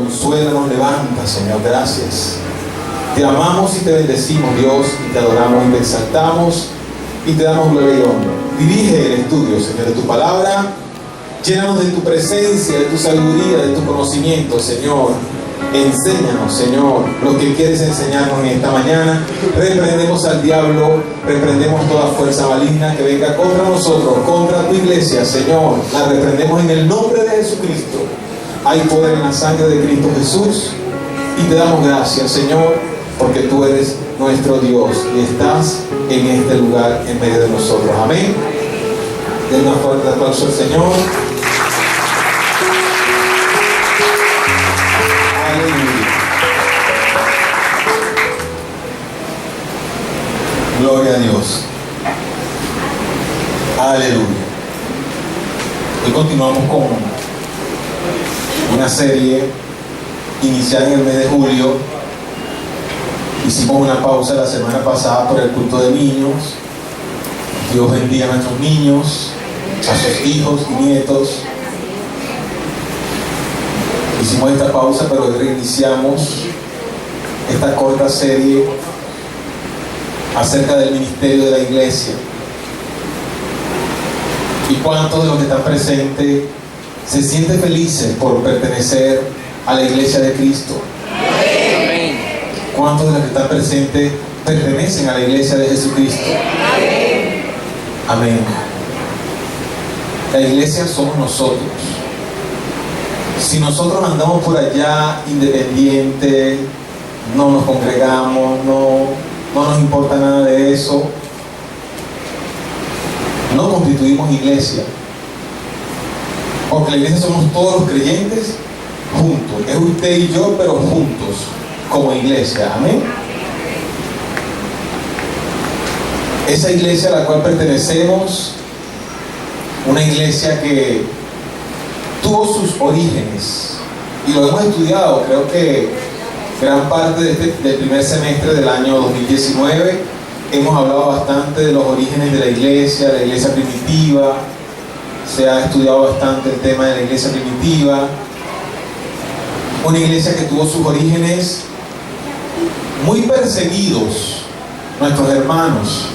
consuela, nos levanta, Señor. Gracias. Te amamos y te bendecimos, Dios, y te adoramos y te exaltamos y te damos gloria y honra. Dirige el estudio, Señor, de tu palabra. Llénanos de tu presencia, de tu sabiduría, de tu conocimiento, Señor. Enséñanos, Señor, lo que quieres enseñarnos en esta mañana. Reprendemos al diablo, reprendemos toda fuerza maligna que venga contra nosotros, contra tu iglesia, Señor. La reprendemos en el nombre de Jesucristo. Hay poder en la sangre de Cristo Jesús. Y te damos gracias, Señor, porque tú eres nuestro Dios y estás en este lugar en medio de nosotros. Amén. Den una fuerte aplauso al Señor. Gloria a Dios. Aleluya. Hoy continuamos con una serie iniciada en el mes de julio. Hicimos una pausa la semana pasada por el culto de niños. Dios bendiga a nuestros niños, a sus hijos y nietos. Hicimos esta pausa, pero hoy reiniciamos esta corta serie acerca del ministerio de la iglesia. ¿Y cuántos de los que están presentes se sienten felices por pertenecer a la iglesia de Cristo? Amén. ¿Cuántos de los que están presentes pertenecen a la iglesia de Jesucristo? Amén. Amén. La iglesia somos nosotros. Si nosotros andamos por allá independientes, no nos congregamos, no nos importa nada de eso, no constituimos iglesia. Porque la iglesia somos todos los creyentes juntos. Es usted y yo, pero juntos, como iglesia. Amén. Esa iglesia a la cual pertenecemos, una iglesia que tuvo sus orígenes, y lo hemos estudiado, creo que gran parte del primer semestre del año 2019 hemos hablado bastante de los orígenes de la iglesia primitiva. Se ha estudiado bastante el tema de la iglesia primitiva, una iglesia que tuvo sus orígenes muy perseguidos, nuestros hermanos,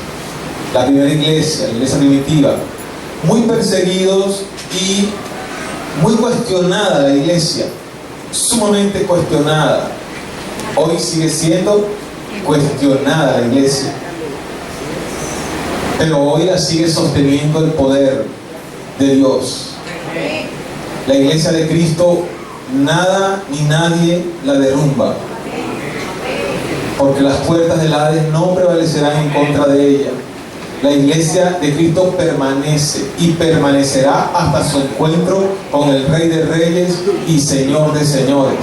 la primera iglesia, la iglesia primitiva, muy perseguidos y muy cuestionada la iglesia, sumamente cuestionada. Hoy sigue siendo cuestionada la iglesia, pero hoy la sigue sosteniendo el poder de Dios. La iglesia de Cristo, nada ni nadie la derrumba, porque las puertas del Hades no prevalecerán en contra de ella. La iglesia de Cristo permanece y permanecerá hasta su encuentro con el Rey de Reyes y Señor de Señores.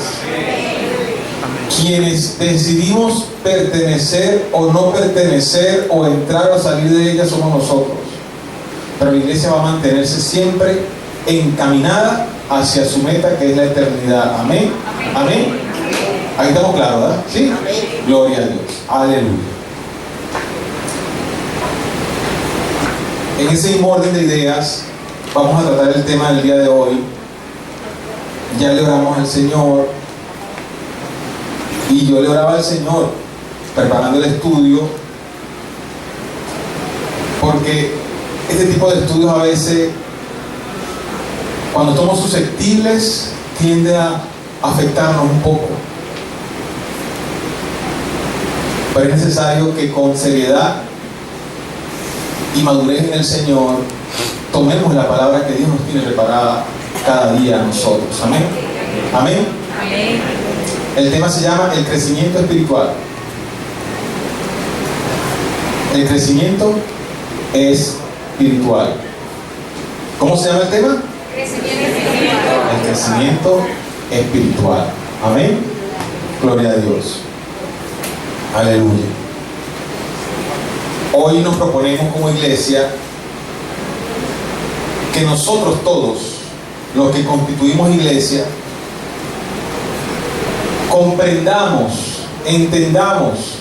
Quienes decidimos pertenecer o no pertenecer, o entrar o salir de ella, somos nosotros. Pero la iglesia va a mantenerse siempre encaminada hacia su meta, que es la eternidad. Amén. Amén. Ahí estamos claros, ¿verdad? ¿Sí? Gloria a Dios. Aleluya. En ese mismo orden de ideas, vamos a tratar el tema del día de hoy. Ya le oramos al Señor, y yo le oraba al Señor preparando el estudio, porque este tipo de estudios a veces, cuando somos susceptibles, tiende a afectarnos un poco. Pero es necesario que con seriedad y madurez en el Señor tomemos la palabra que Dios nos tiene preparada cada día a nosotros. Amén. Amén. Amén. El tema se llama el crecimiento espiritual. El crecimiento espiritual. ¿Cómo se llama el tema? Crecimiento espiritual. El crecimiento espiritual. Amén. Gloria a Dios. Aleluya. Hoy nos proponemos como iglesia que nosotros todos, los que constituimos iglesia, comprendamos, entendamos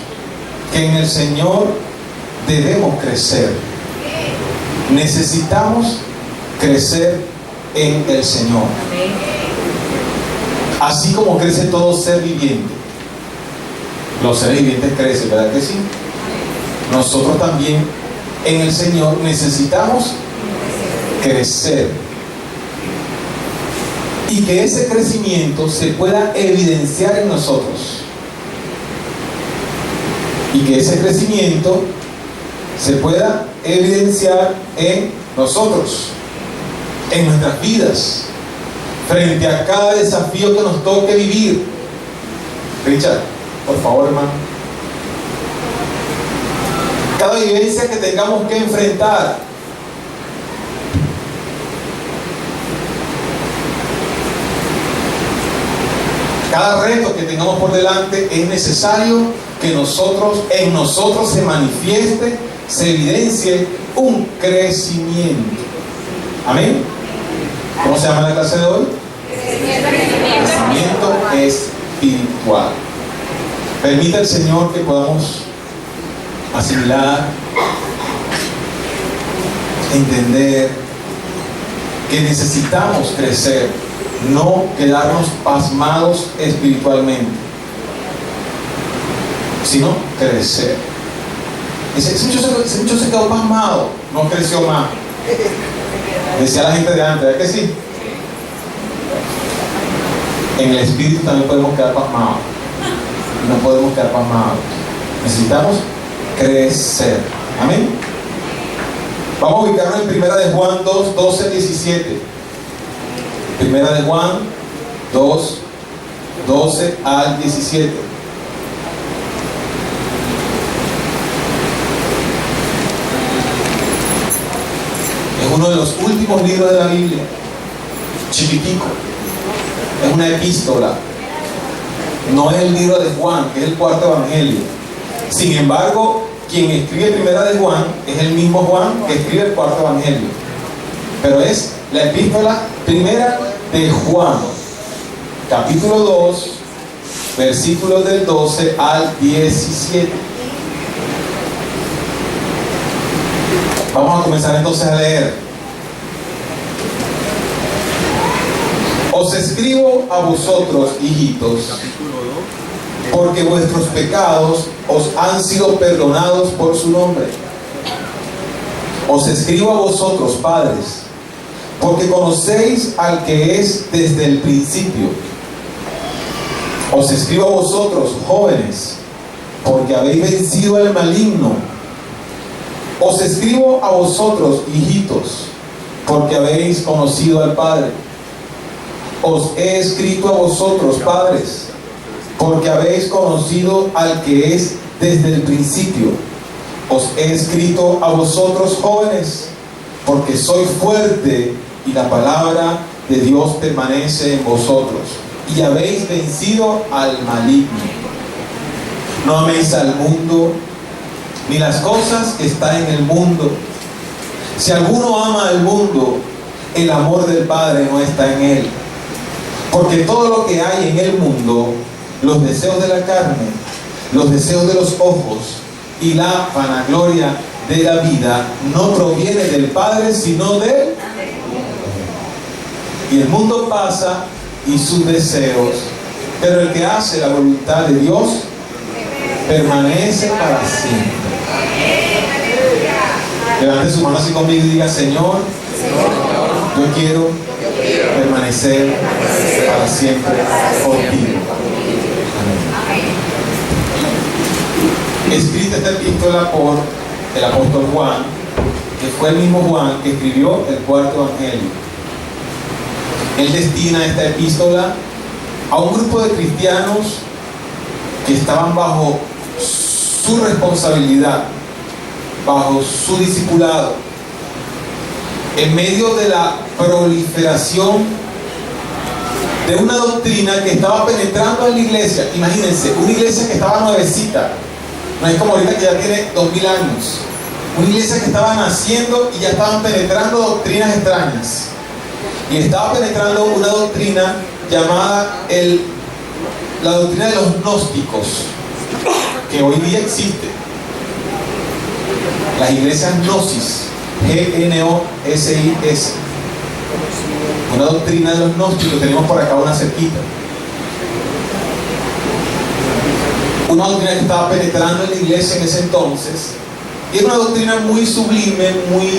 que en el Señor debemos crecer. Necesitamos crecer en el Señor. Así como crece todo ser viviente. Los seres vivientes crecen, ¿verdad que sí? Nosotros también en el Señor necesitamos crecer. Y que ese crecimiento se pueda evidenciar en nosotros. Y que ese crecimiento se pueda evidenciar en nosotros, en nuestras vidas, frente a cada desafío que nos toque vivir. Richard, por favor, hermano. Cada vivencia que tengamos que enfrentar. Cada reto que tengamos por delante es necesario que en nosotros se manifieste, se evidencie un crecimiento. Amén. ¿Cómo se llama la clase de hoy? Crecimiento espiritual. Permita el Señor que podamos asimilar, entender que necesitamos crecer, no quedarnos pasmados espiritualmente, sino crecer. Ese muchacho se quedó pasmado, no creció más. Decía la gente de antes, ¿verdad que sí? En el espíritu también podemos quedar pasmados. No podemos quedar pasmados. Necesitamos crecer. Amén. Vamos a ubicarnos en Primera de Juan 2, 12, 17. Primera de Juan 2, 12 al 17. Es uno de los últimos libros de la Biblia. Chiquitico. Es una epístola. No es el libro de Juan, que es el cuarto evangelio. Sin embargo, quien escribe Primera de Juan es el mismo Juan que escribe el cuarto evangelio. Pero es la epístola primera de Juan, capítulo 2, versículos del 12 al 17. Vamos a comenzar entonces a leer. Os escribo a vosotros, hijitos, porque vuestros pecados os han sido perdonados por su nombre. Os escribo a vosotros, padres, porque conocéis al que es desde el principio. Os escribo a vosotros, jóvenes, porque habéis vencido al maligno. Os escribo a vosotros, hijitos, porque habéis conocido al Padre. Os he escrito a vosotros, padres, porque habéis conocido al que es desde el principio. Os he escrito a vosotros, jóvenes, porque sois fuerte y la palabra de Dios permanece en vosotros, y habéis vencido al maligno. No améis al mundo, ni las cosas que están en el mundo. Si alguno ama al mundo, el amor del Padre no está en él. Porque todo lo que hay en el mundo, los deseos de la carne, los deseos de los ojos y la vanagloria de la vida, no proviene del Padre, sino de él. Y el mundo pasa y sus deseos, pero el que hace la voluntad de Dios permanece para siempre. Levante su mano así conmigo y diga: Señor, yo quiero permanecer para siempre contigo. Escrita esta epístola por el apóstol Juan, que fue el mismo Juan que escribió el cuarto evangelio. Él destina esta epístola a un grupo de cristianos que estaban bajo su responsabilidad, bajo su discipulado, en medio de la proliferación de una doctrina que estaba penetrando en la iglesia. Imagínense, una iglesia que estaba nuevecita, no es como ahorita que ya tiene 2000 años. Una iglesia que estaba naciendo y ya estaban penetrando doctrinas extrañas. Y estaba penetrando una doctrina llamada la doctrina de los gnósticos, que hoy día existe. Las iglesias gnosis, G-N-O-S-I-S. Una doctrina de los gnósticos, tenemos por acá una cerquita. una doctrina que estaba penetrando en la iglesia en ese entonces. Y era una doctrina muy sublime, muy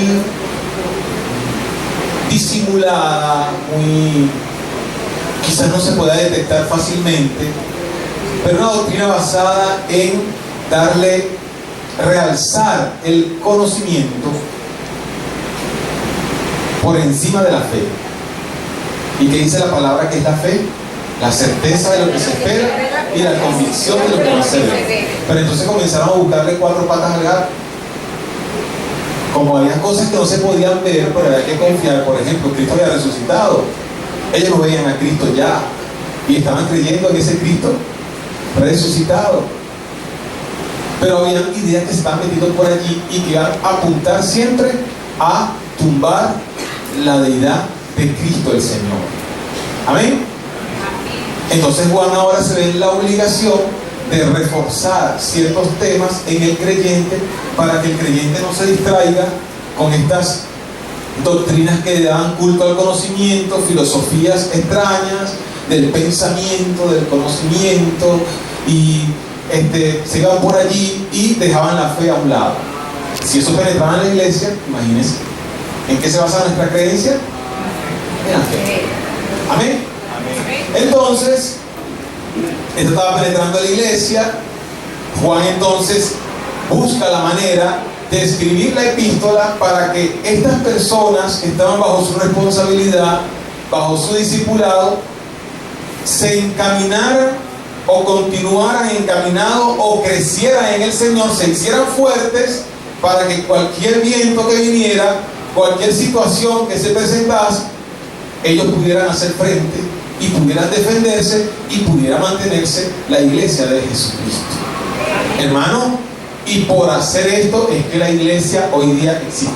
disimulada, muy, quizás no se pueda detectar fácilmente, pero una doctrina basada en realzar el conocimiento por encima de la fe. ¿Y qué dice la palabra que es la fe? La certeza de lo que se espera y la convicción de lo que no se ve. Pero entonces comenzaron a buscarle cuatro patas al gato. Como había cosas que no se podían ver, pero había que confiar. Por ejemplo, Cristo había resucitado. Ellos no veían a Cristo ya y estaban creyendo en ese Cristo resucitado. Pero había ideas que se estaban metiendo por allí y que iban a apuntar siempre a tumbar la deidad de Cristo el Señor. Amén. Entonces Juan ahora se ve en la obligación de reforzar ciertos temas en el creyente para que el creyente no se distraiga con estas doctrinas que le dan culto al conocimiento, filosofías extrañas del pensamiento, del conocimiento, y se iban por allí y dejaban la fe a un lado. Si eso penetraba en la iglesia, imagínense, ¿en qué se basa nuestra creencia? En la fe. Amén. Entonces, esto estaba penetrando en la iglesia. Juan entonces busca la manera de escribir la epístola para que estas personas que estaban bajo su responsabilidad, bajo su discipulado, se encaminaran o continuaran encaminados o crecieran en el Señor, se hicieran fuertes para que cualquier viento que viniera, cualquier situación que se presentase, ellos pudieran hacer frente y pudieran defenderse y pudiera mantenerse la iglesia de Jesucristo. Hermano, y por hacer esto es que la iglesia hoy día existe.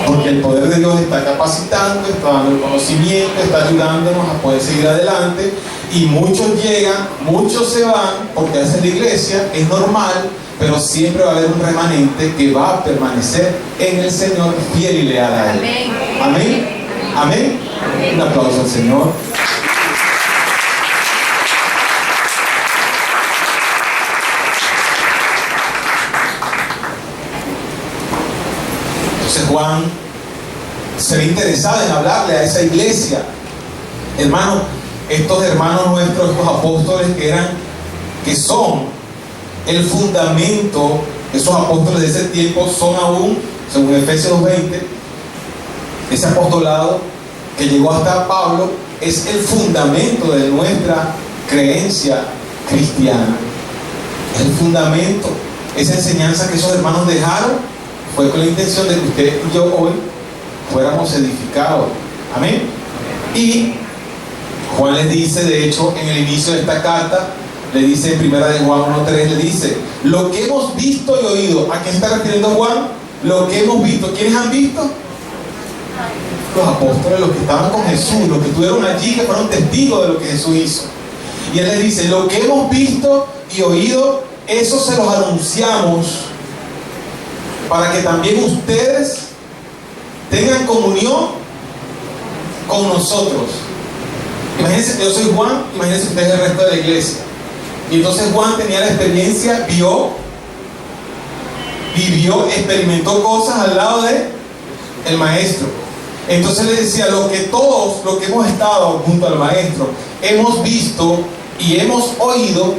Porque el poder de Dios está capacitando, está dando el conocimiento, está ayudándonos a poder seguir adelante. Y muchos llegan, muchos se van, porque esa es la iglesia, es normal, pero siempre va a haber un remanente que va a permanecer en el Señor fiel y leal a Él. Amén. Amén. Un aplauso al Señor. Entonces Juan se ve interesado en hablarle a esa iglesia. Hermano, estos hermanos nuestros, estos apóstoles que son el fundamento, esos apóstoles de ese tiempo son aún, según Efesios 20, ese apostolado que llegó hasta Pablo es el fundamento de nuestra creencia cristiana. Es el fundamento. Esa enseñanza que esos hermanos dejaron fue con la intención de que usted y yo hoy fuéramos edificados. Amén. Y Juan les dice, de hecho, en el inicio de esta carta, le dice en 1 de Juan 1:3, le dice, lo que hemos visto y oído. ¿A qué se está refiriendo Juan? Lo que hemos visto. ¿Quiénes han visto? Los apóstoles, los que estaban con Jesús, los que estuvieron allí, que fueron testigos de lo que Jesús hizo. Y él les dice, lo que hemos visto y oído, eso se los anunciamos para que también ustedes tengan comunión con nosotros. Imagínense que yo soy Juan, imagínense ustedes el resto de la iglesia. Y entonces Juan tenía la experiencia, vivió, experimentó cosas al lado de el maestro. Entonces le decía, lo que hemos estado junto al maestro, hemos visto y hemos oído,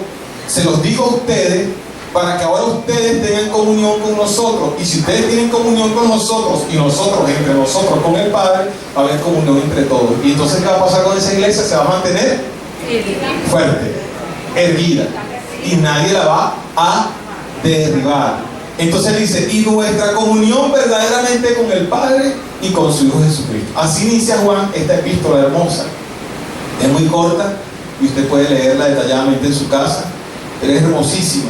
se los digo a ustedes, para que ahora ustedes tengan comunión con nosotros. Y si ustedes tienen comunión con nosotros y nosotros entre nosotros con el Padre, va a haber comunión entre todos. Y entonces, ¿qué va a pasar con esa iglesia? Se va a mantener fuerte, erguida, y nadie la va a derribar. Entonces dice, y nuestra comunión verdaderamente con el Padre y con su Hijo Jesucristo. Así inicia Juan esta epístola hermosa. Es muy corta y usted puede leerla detalladamente en su casa, pero es hermosísima.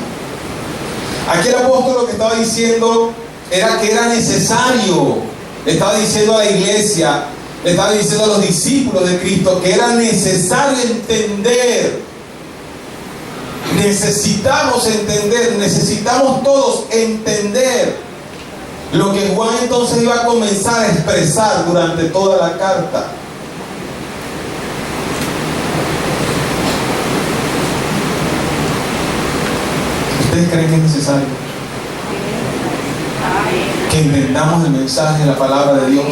Aquí el apóstol lo que estaba diciendo era que era necesario, le estaba diciendo a la iglesia, le estaba diciendo a los discípulos de Cristo que era necesario entender. Necesitamos entender, necesitamos todos entender lo que Juan entonces iba a comenzar a expresar durante toda la carta. ¿Ustedes creen que es necesario que entendamos el mensaje de la palabra de Dios?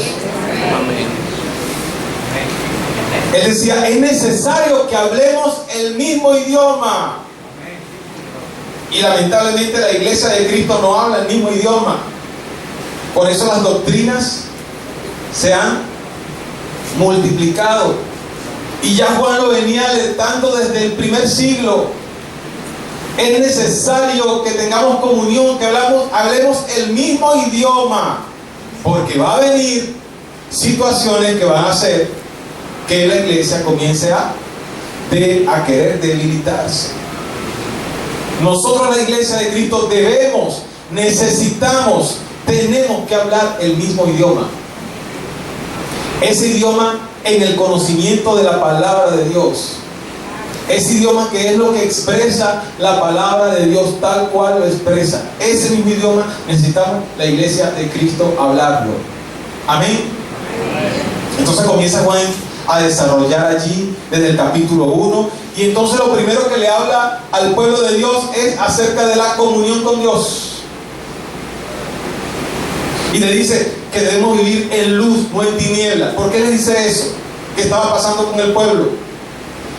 Él decía, es necesario que hablemos el mismo idioma. Y lamentablemente la iglesia de Cristo no habla el mismo idioma. Por eso las doctrinas se han multiplicado. Y ya Juan lo venía alertando desde el primer siglo. Es necesario que tengamos comunión, que hablemos el mismo idioma, porque va a venir situaciones que van a hacer que la iglesia comience a querer debilitarse. Nosotros, la iglesia de Cristo, necesitamos, tenemos que hablar el mismo idioma. Ese idioma en el conocimiento de la palabra de Dios. Ese idioma que es lo que expresa la palabra de Dios tal cual lo expresa. Ese mismo idioma necesitamos la iglesia de Cristo hablarlo. Amén. Entonces comienza Juan a desarrollar allí desde el capítulo 1. Y entonces lo primero que le habla al pueblo de Dios es acerca de la comunión con Dios. Y le dice que debemos vivir en luz, no en tinieblas. ¿Por qué le dice eso? ¿Qué estaba pasando con el pueblo?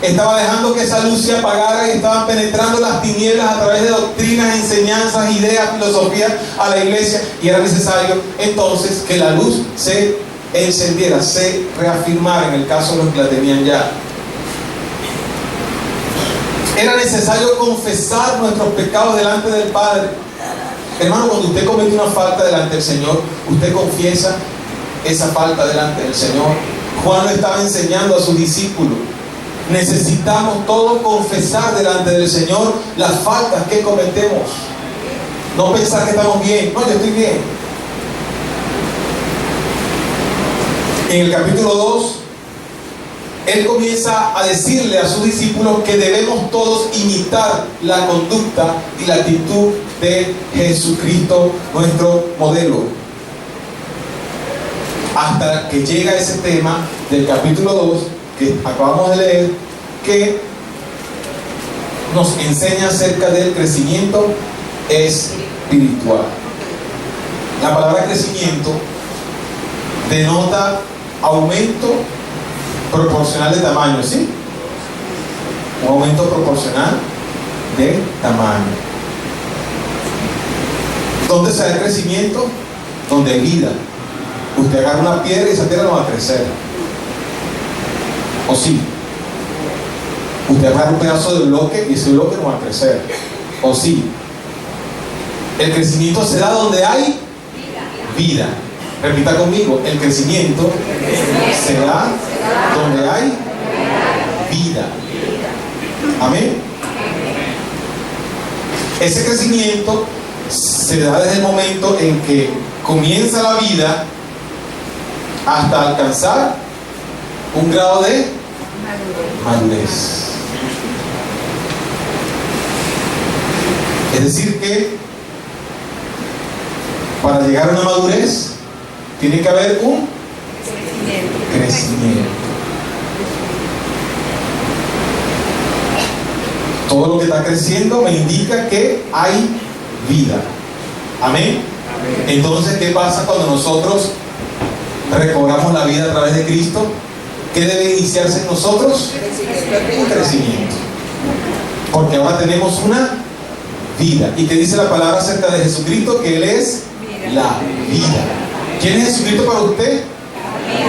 Estaba dejando que esa luz se apagara y estaban penetrando las tinieblas a través de doctrinas, enseñanzas, ideas, filosofías a la iglesia. Y era necesario entonces que la luz se encendiera, se reafirmara en el caso de los que la tenían ya. Era necesario confesar nuestros pecados delante del Padre. Hermano, cuando usted comete una falta delante del Señor, usted confiesa esa falta delante del Señor. Juan lo estaba enseñando a sus discípulos. Necesitamos todos confesar delante del Señor las faltas que cometemos. No pensar que estamos bien. No, yo estoy bien. En el capítulo 2, Él comienza a decirle a sus discípulos que debemos todos imitar la conducta y la actitud de Jesucristo, nuestro modelo. Hasta que llega ese tema del capítulo 2 que acabamos de leer, que nos enseña acerca del crecimiento espiritual. La palabra crecimiento denota aumento proporcional de tamaño, ¿sí? Un aumento proporcional de tamaño. ¿Dónde se da el crecimiento? Donde hay vida. Usted agarra una piedra y esa piedra no va a crecer. ¿O sí? Usted agarra un pedazo de bloque y ese bloque no va a crecer. ¿O sí? El crecimiento se da donde hay vida. Repita conmigo, el crecimiento se da donde hay vida. Amén. Ese crecimiento se da desde el momento en que comienza la vida hasta alcanzar un grado de madurez. Es decir que para llegar a una madurez tiene que haber un crecimiento. Todo lo que está creciendo me indica que hay vida. Amén. Entonces, ¿qué pasa cuando nosotros recobramos la vida a través de Cristo? ¿Qué debe iniciarse en nosotros? Un crecimiento. Porque ahora tenemos una vida. ¿Y qué dice la palabra acerca de Jesucristo? Que Él es la vida. ¿Quién es Jesucristo para usted?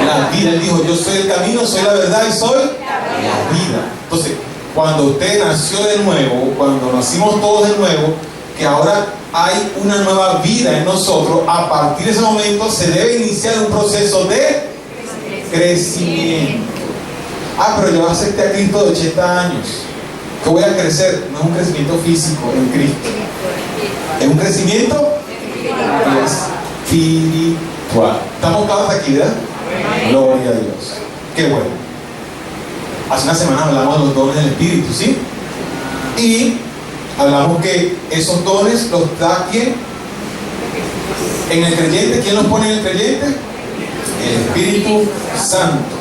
La vida. Él dijo, yo soy el camino, soy la verdad y soy la vida. Entonces, cuando usted nació de nuevo, cuando nacimos todos de nuevo, que ahora hay una nueva vida en nosotros, a partir de ese momento se debe iniciar un proceso de crecimiento. Pero yo acepté a Cristo de 80 años, que voy a crecer. No es un crecimiento físico en Cristo, es un crecimiento espiritual. ¿Estamos claros aquí, verdad? Gloria a Dios. Qué bueno. Hace una semana hablamos de los dones del Espíritu, ¿sí? Y hablamos que esos dones los da ¿quién? En el creyente. ¿Quién los pone en el creyente? El Espíritu Santo.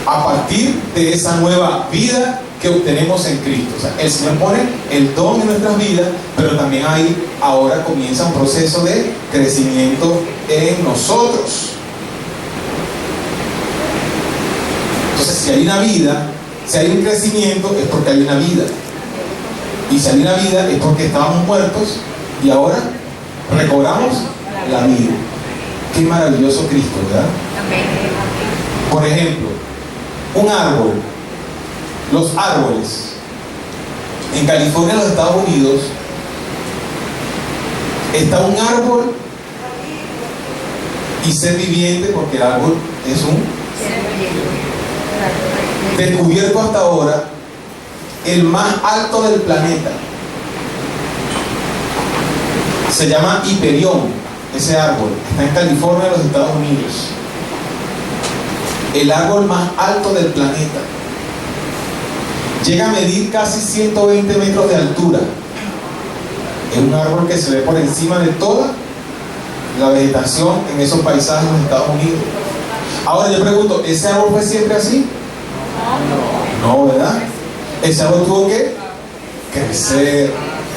A partir de esa nueva vida que obtenemos en Cristo. O sea, el Señor pone el don en nuestras vidas, pero también ahí ahora comienza un proceso de crecimiento en nosotros. Entonces, si hay una vida, si hay un crecimiento, es porque hay una vida. Y si hay una vida, es porque estábamos muertos y ahora recobramos la vida. Qué maravilloso Cristo, ¿verdad? Por ejemplo, un árbol. Los árboles. En California, en los Estados Unidos, está un árbol y ser viviente, porque el árbol es un descubierto hasta ahora el más alto del planeta. Se llama Hiperión, ese árbol. Está en California, en los Estados Unidos. El árbol más alto del planeta. Llega a medir casi 120 metros de altura. Es un árbol que se ve por encima de toda la vegetación en esos paisajes de los Estados Unidos. Ahora yo pregunto, ¿ese árbol fue siempre así? No, ¿verdad? Ese árbol tuvo que crecer.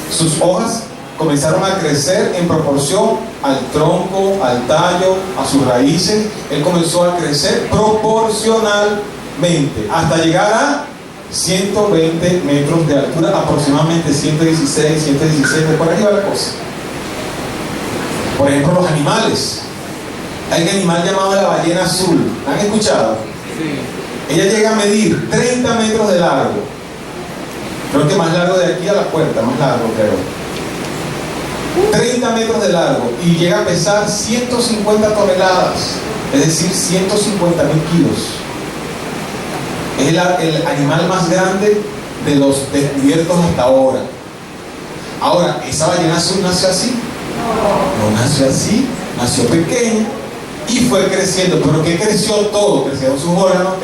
Sus hojas comenzaron a crecer en proporción al tronco, al tallo, a sus raíces. Él comenzó a crecer proporcionalmente hasta llegar a 120 metros de altura, aproximadamente 116, 117, por ahí va la cosa. Por ejemplo, los animales. Hay un animal llamado la ballena azul. ¿Han escuchado? Sí. Ella llega a medir 30 metros de largo. Creo que más largo de aquí a la puerta, más largo creo. 30 metros de largo y llega a pesar 150 toneladas, es decir, 150.000 kilos. Es el animal más grande de los descubiertos hasta ahora. Ahora, ¿esa ballena azul nació así? No nació así, nació pequeña y fue creciendo. ¿Pero qué creció todo? Crecieron sus órganos,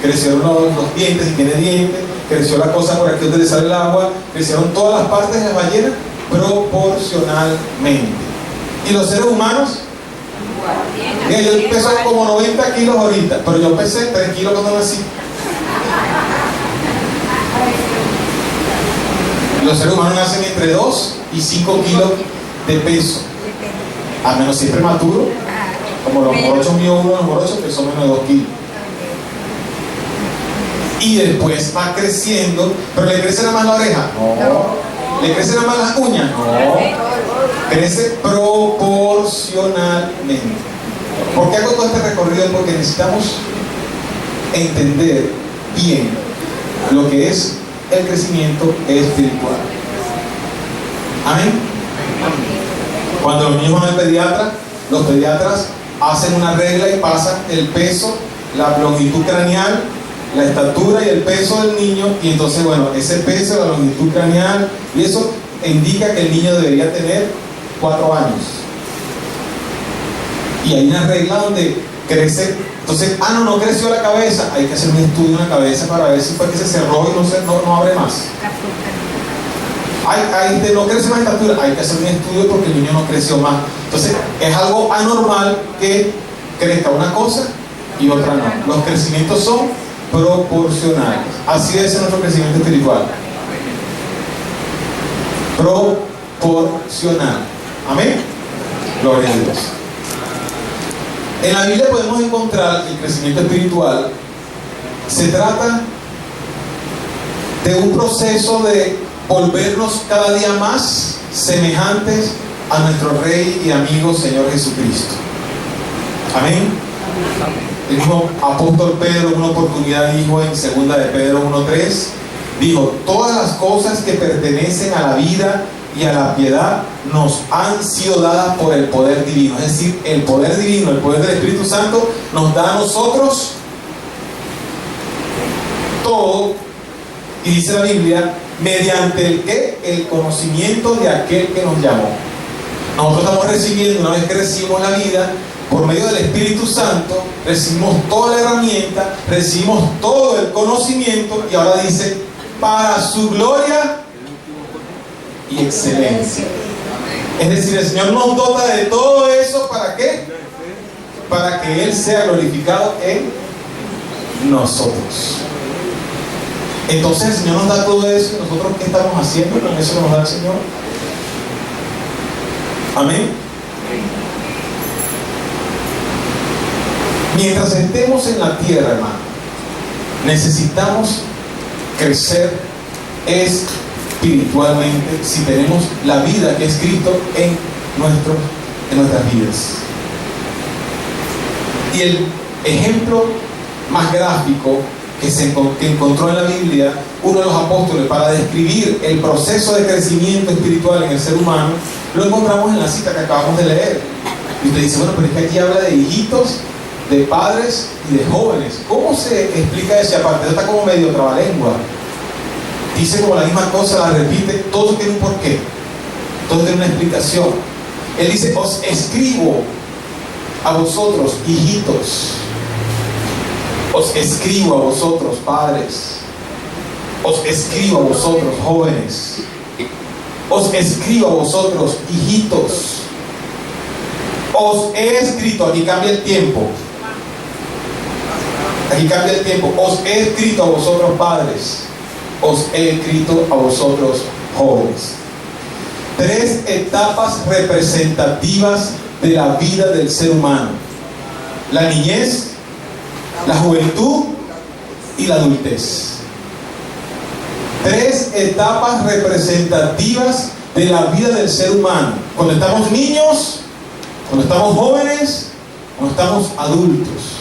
crecieron los dientes, si tiene dientes, creció la cosa por aquí donde le sale el agua, crecieron todas las partes de la ballena proporcionalmente. ¿Y los seres humanos? Mira, yo peso como 90 kilos ahorita, pero yo pesé 3 kilos cuando nací. Los seres humanos nacen entre 2 y 5 kilos de peso, a menos si es prematuro, como los morochos míos, uno de los morochos pesó menos de 2 kilos. Y después va creciendo, pero le crece nada más la oreja. No. ¿Le crecen nada más las uñas? No. Crece proporcionalmente. ¿Por qué hago todo este recorrido? Porque necesitamos entender bien lo que es el crecimiento espiritual. Amén. Cuando los niños van al pediatra, los pediatras hacen una regla y pasan el peso, la longitud craneal, la estatura y el peso del niño, y entonces, bueno, ese peso, la longitud craneal, y eso indica que el niño debería tener 4 años. Y hay una regla donde crece, entonces, no creció la cabeza, hay que hacer un estudio en la cabeza para ver si fue que se cerró y no abre más. No crece más estatura, hay que hacer un estudio porque el niño no creció más. Entonces, es algo anormal que crezca una cosa y otra no. Los crecimientos son proporcionales. Así debe ser nuestro crecimiento espiritual. Proporcional. Amén. Gloria a Dios. En la Biblia podemos encontrar que el crecimiento espiritual se trata de un proceso de volvernos cada día más semejantes a nuestro Rey y amigo Señor Jesucristo. Amén. El mismo apóstol Pedro en una oportunidad dijo en 2 de Pedro 1:3, dijo: todas las cosas que pertenecen a la vida y a la piedad nos han sido dadas por el poder divino. Es decir, el poder divino, el poder del Espíritu Santo nos da a nosotros todo, y dice la Biblia, mediante el que el conocimiento de aquel que nos llamó. Nosotros estamos recibiendo, una vez que recibimos la vida, por medio del Espíritu Santo, recibimos toda la herramienta, recibimos todo el conocimiento, y ahora dice, para su gloria y excelencia. Es decir, el Señor nos dota de todo eso, ¿para qué? Para que Él sea glorificado en nosotros. Entonces el Señor nos da todo eso y nosotros ¿qué estamos haciendo con eso que nos da el Señor? Amén. Mientras estemos en la tierra, hermano, necesitamos crecer espiritualmente si tenemos la vida que es Cristo en nuestras vidas. Y el ejemplo más gráfico que encontró en la Biblia uno de los apóstoles para describir el proceso de crecimiento espiritual en el ser humano, lo encontramos en la cita que acabamos de leer. Y usted dice, bueno, pero es que aquí habla de hijitos, de padres y de jóvenes. ¿Cómo se explica eso? Y aparte, está como medio trabalengua. Dice como la misma cosa, la repite, todo tiene un porqué, todo tiene una explicación. Él dice, os escribo a vosotros, hijitos. Os escribo a vosotros, padres. Os escribo a vosotros, jóvenes. Os escribo a vosotros, hijitos. Os he escrito, aquí cambia el tiempo. Aquí cambia el tiempo. Os he escrito a vosotros, padres. Os he escrito a vosotros, jóvenes. 3 etapas representativas de la vida del ser humano: la niñez, la juventud y la adultez. 3 etapas representativas de la vida del ser humano: cuando estamos niños, cuando estamos jóvenes, cuando estamos adultos.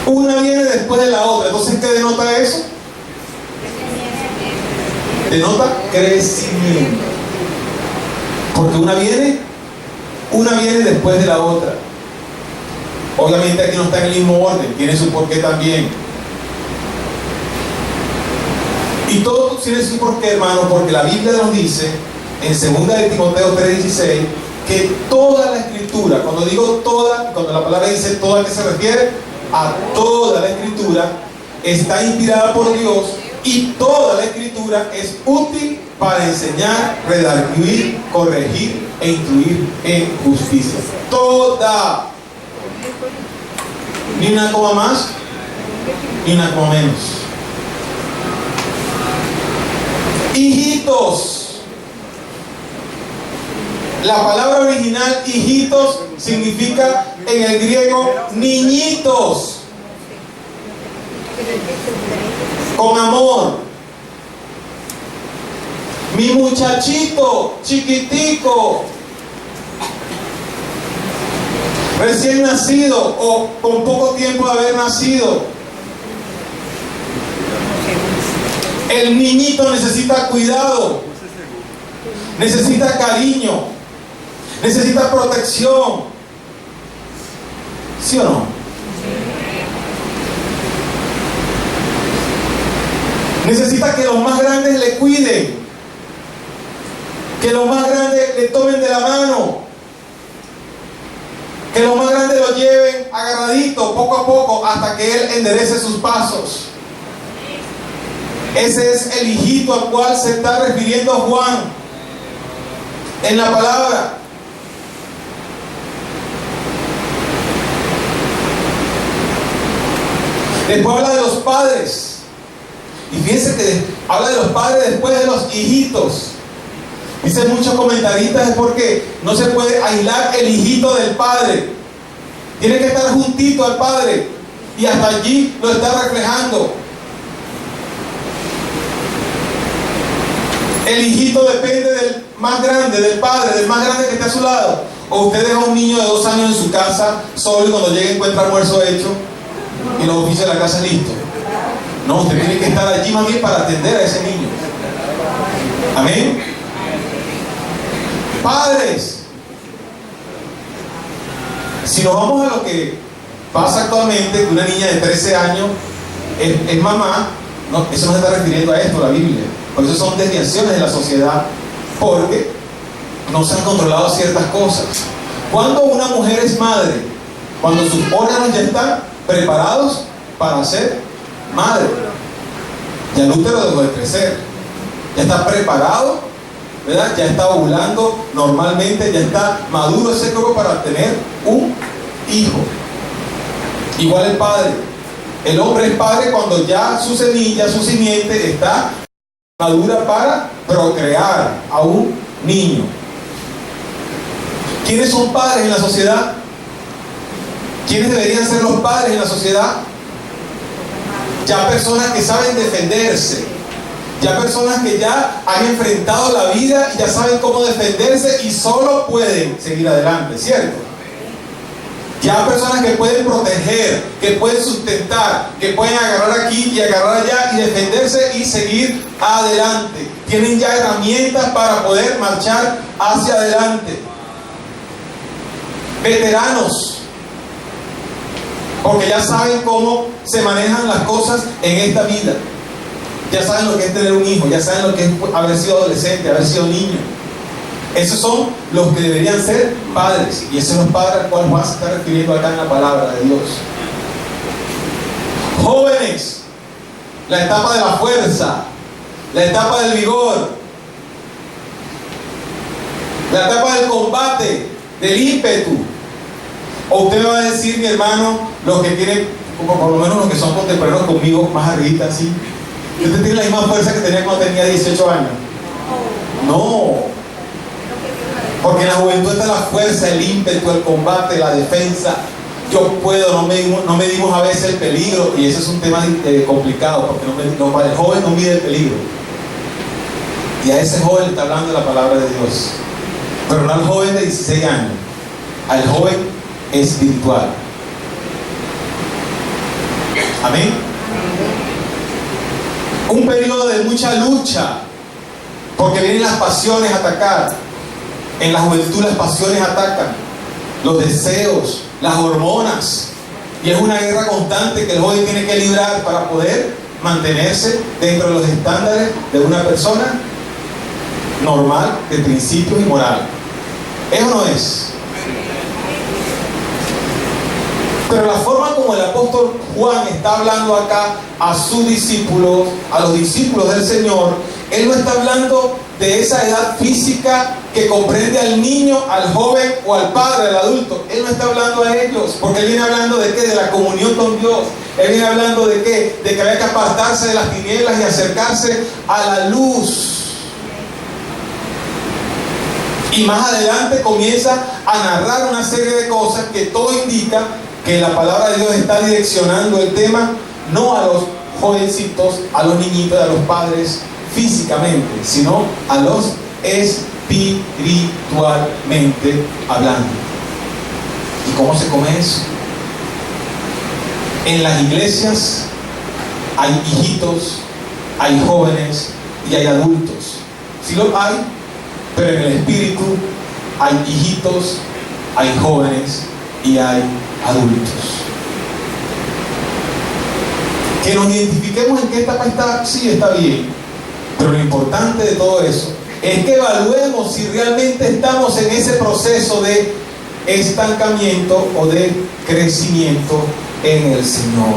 Una viene después de la otra. Entonces, ¿qué denota eso? Denota crecimiento. Porque una viene después de la otra. Obviamente aquí no está en el mismo orden, tiene su porqué también. Y todo tiene su porqué, hermano, porque la Biblia nos dice en 2 de Timoteo 3:16 que toda la escritura, cuando digo toda, cuando la palabra dice toda, ¿a qué se refiere? A toda la escritura está inspirada por Dios y toda la escritura es útil para enseñar, redarguir, corregir e instruir en justicia. Toda. Ni una coma más, ni una coma menos. Hijitos. La palabra original, hijitos, significa en el griego niñitos. Con amor. Mi muchachito, chiquitico, recién nacido o con poco tiempo de haber nacido. El niñito necesita cuidado, necesita cariño, necesita protección. ¿Sí o no? Necesita que los más grandes le cuiden, que los más grandes le tomen de la mano, que los más grandes lo lleven agarradito, poco a poco, hasta que él enderece sus pasos. Ese es el hijito al cual se está refiriendo Juan en la palabra. Después habla de los padres. Y fíjense que habla de los padres después de los hijitos. Dicen muchos comentaristas es porque no se puede aislar el hijito del padre. Tiene que estar juntito al padre. Y hasta allí lo está reflejando. El hijito depende del más grande, del padre, del más grande que esté a su lado. O usted deja a un niño de 2 años en su casa solo y cuando llegue encuentra almuerzo hecho y los oficios de la casa listos. No, usted tiene que estar allí más bien para atender a ese niño. Amén. Padres, si nos vamos a lo que pasa actualmente, que una niña de 13 años es mamá, no, eso no se está refiriendo a esto, la Biblia. Por eso son desviaciones de la sociedad, porque no se han controlado ciertas cosas. Cuando una mujer es madre, cuando sus órganos ya están preparados para ser madre, ya el útero dejó de crecer, ya está preparado, ¿verdad? Ya está ovulando normalmente, ya está maduro ese cuerpo para tener un hijo. Igual el padre, El hombre es padre cuando ya su semilla, su simiente está madura para procrear a un niño. ¿Quiénes son padres en la sociedad? ¿Quiénes deberían ser los padres en la sociedad? Ya personas que saben defenderse, ya personas que ya han enfrentado la vida y ya saben cómo defenderse y solo pueden seguir adelante, ¿cierto? Ya personas que pueden proteger, que pueden sustentar, que pueden agarrar aquí y agarrar allá y defenderse y seguir adelante. Tienen ya herramientas para poder marchar hacia adelante. Veteranos, porque ya saben cómo se manejan las cosas en esta vida. Ya saben lo que es tener un hijo, ya saben lo que es haber sido adolescente, haber sido niño. Esos son los que deberían ser padres. Y esos son los padres al cual Juan se está refiriendo acá en la palabra de Dios. Jóvenes, la etapa de la fuerza, la etapa del vigor, la etapa del combate, del ímpetu. O usted me va a decir, mi hermano, los que tienen, como por lo menos los que son contemporáneos conmigo, más arribita así, que usted tiene la misma fuerza que tenía cuando tenía 18 años. No. Porque en la juventud está la fuerza, el ímpetu, el combate, la defensa. Yo puedo, no medimos a veces el peligro. Y eso es un tema complicado, porque para el joven no mide el peligro. Y a ese joven le está hablando la palabra de Dios. Pero no al joven de 16 años, al joven espiritual. Amén. Un periodo de mucha lucha, porque vienen las pasiones a atacar. En la juventud las pasiones atacan, los deseos, las hormonas, y es una guerra constante que el joven tiene que librar para poder mantenerse dentro de los estándares de una persona normal, de principios y moral. ¿Es o no es? Pero la forma como el apóstol Juan está hablando acá a sus discípulos, a los discípulos del Señor, él no está hablando de esa edad física que comprende al niño, al joven o al padre, al adulto. Él no está hablando a ellos, porque él viene hablando de qué, de la comunión con Dios. Él viene hablando de qué, de que había que apartarse de las tinieblas y acercarse a la luz. Y más adelante comienza a narrar una serie de cosas que todo indica que la palabra de Dios está direccionando el tema no a los jovencitos, a los niñitos, a los padres físicamente, sino a los espiritualmente hablando. ¿Y cómo se come eso? En las iglesias hay hijitos, hay jóvenes y hay adultos. Sí lo hay, pero en el espíritu hay hijitos, hay jóvenes y hay adultos. Que nos identifiquemos en qué etapa está, sí, está bien, pero lo importante de todo eso es que evaluemos si realmente estamos en ese proceso de estancamiento o de crecimiento en el Señor.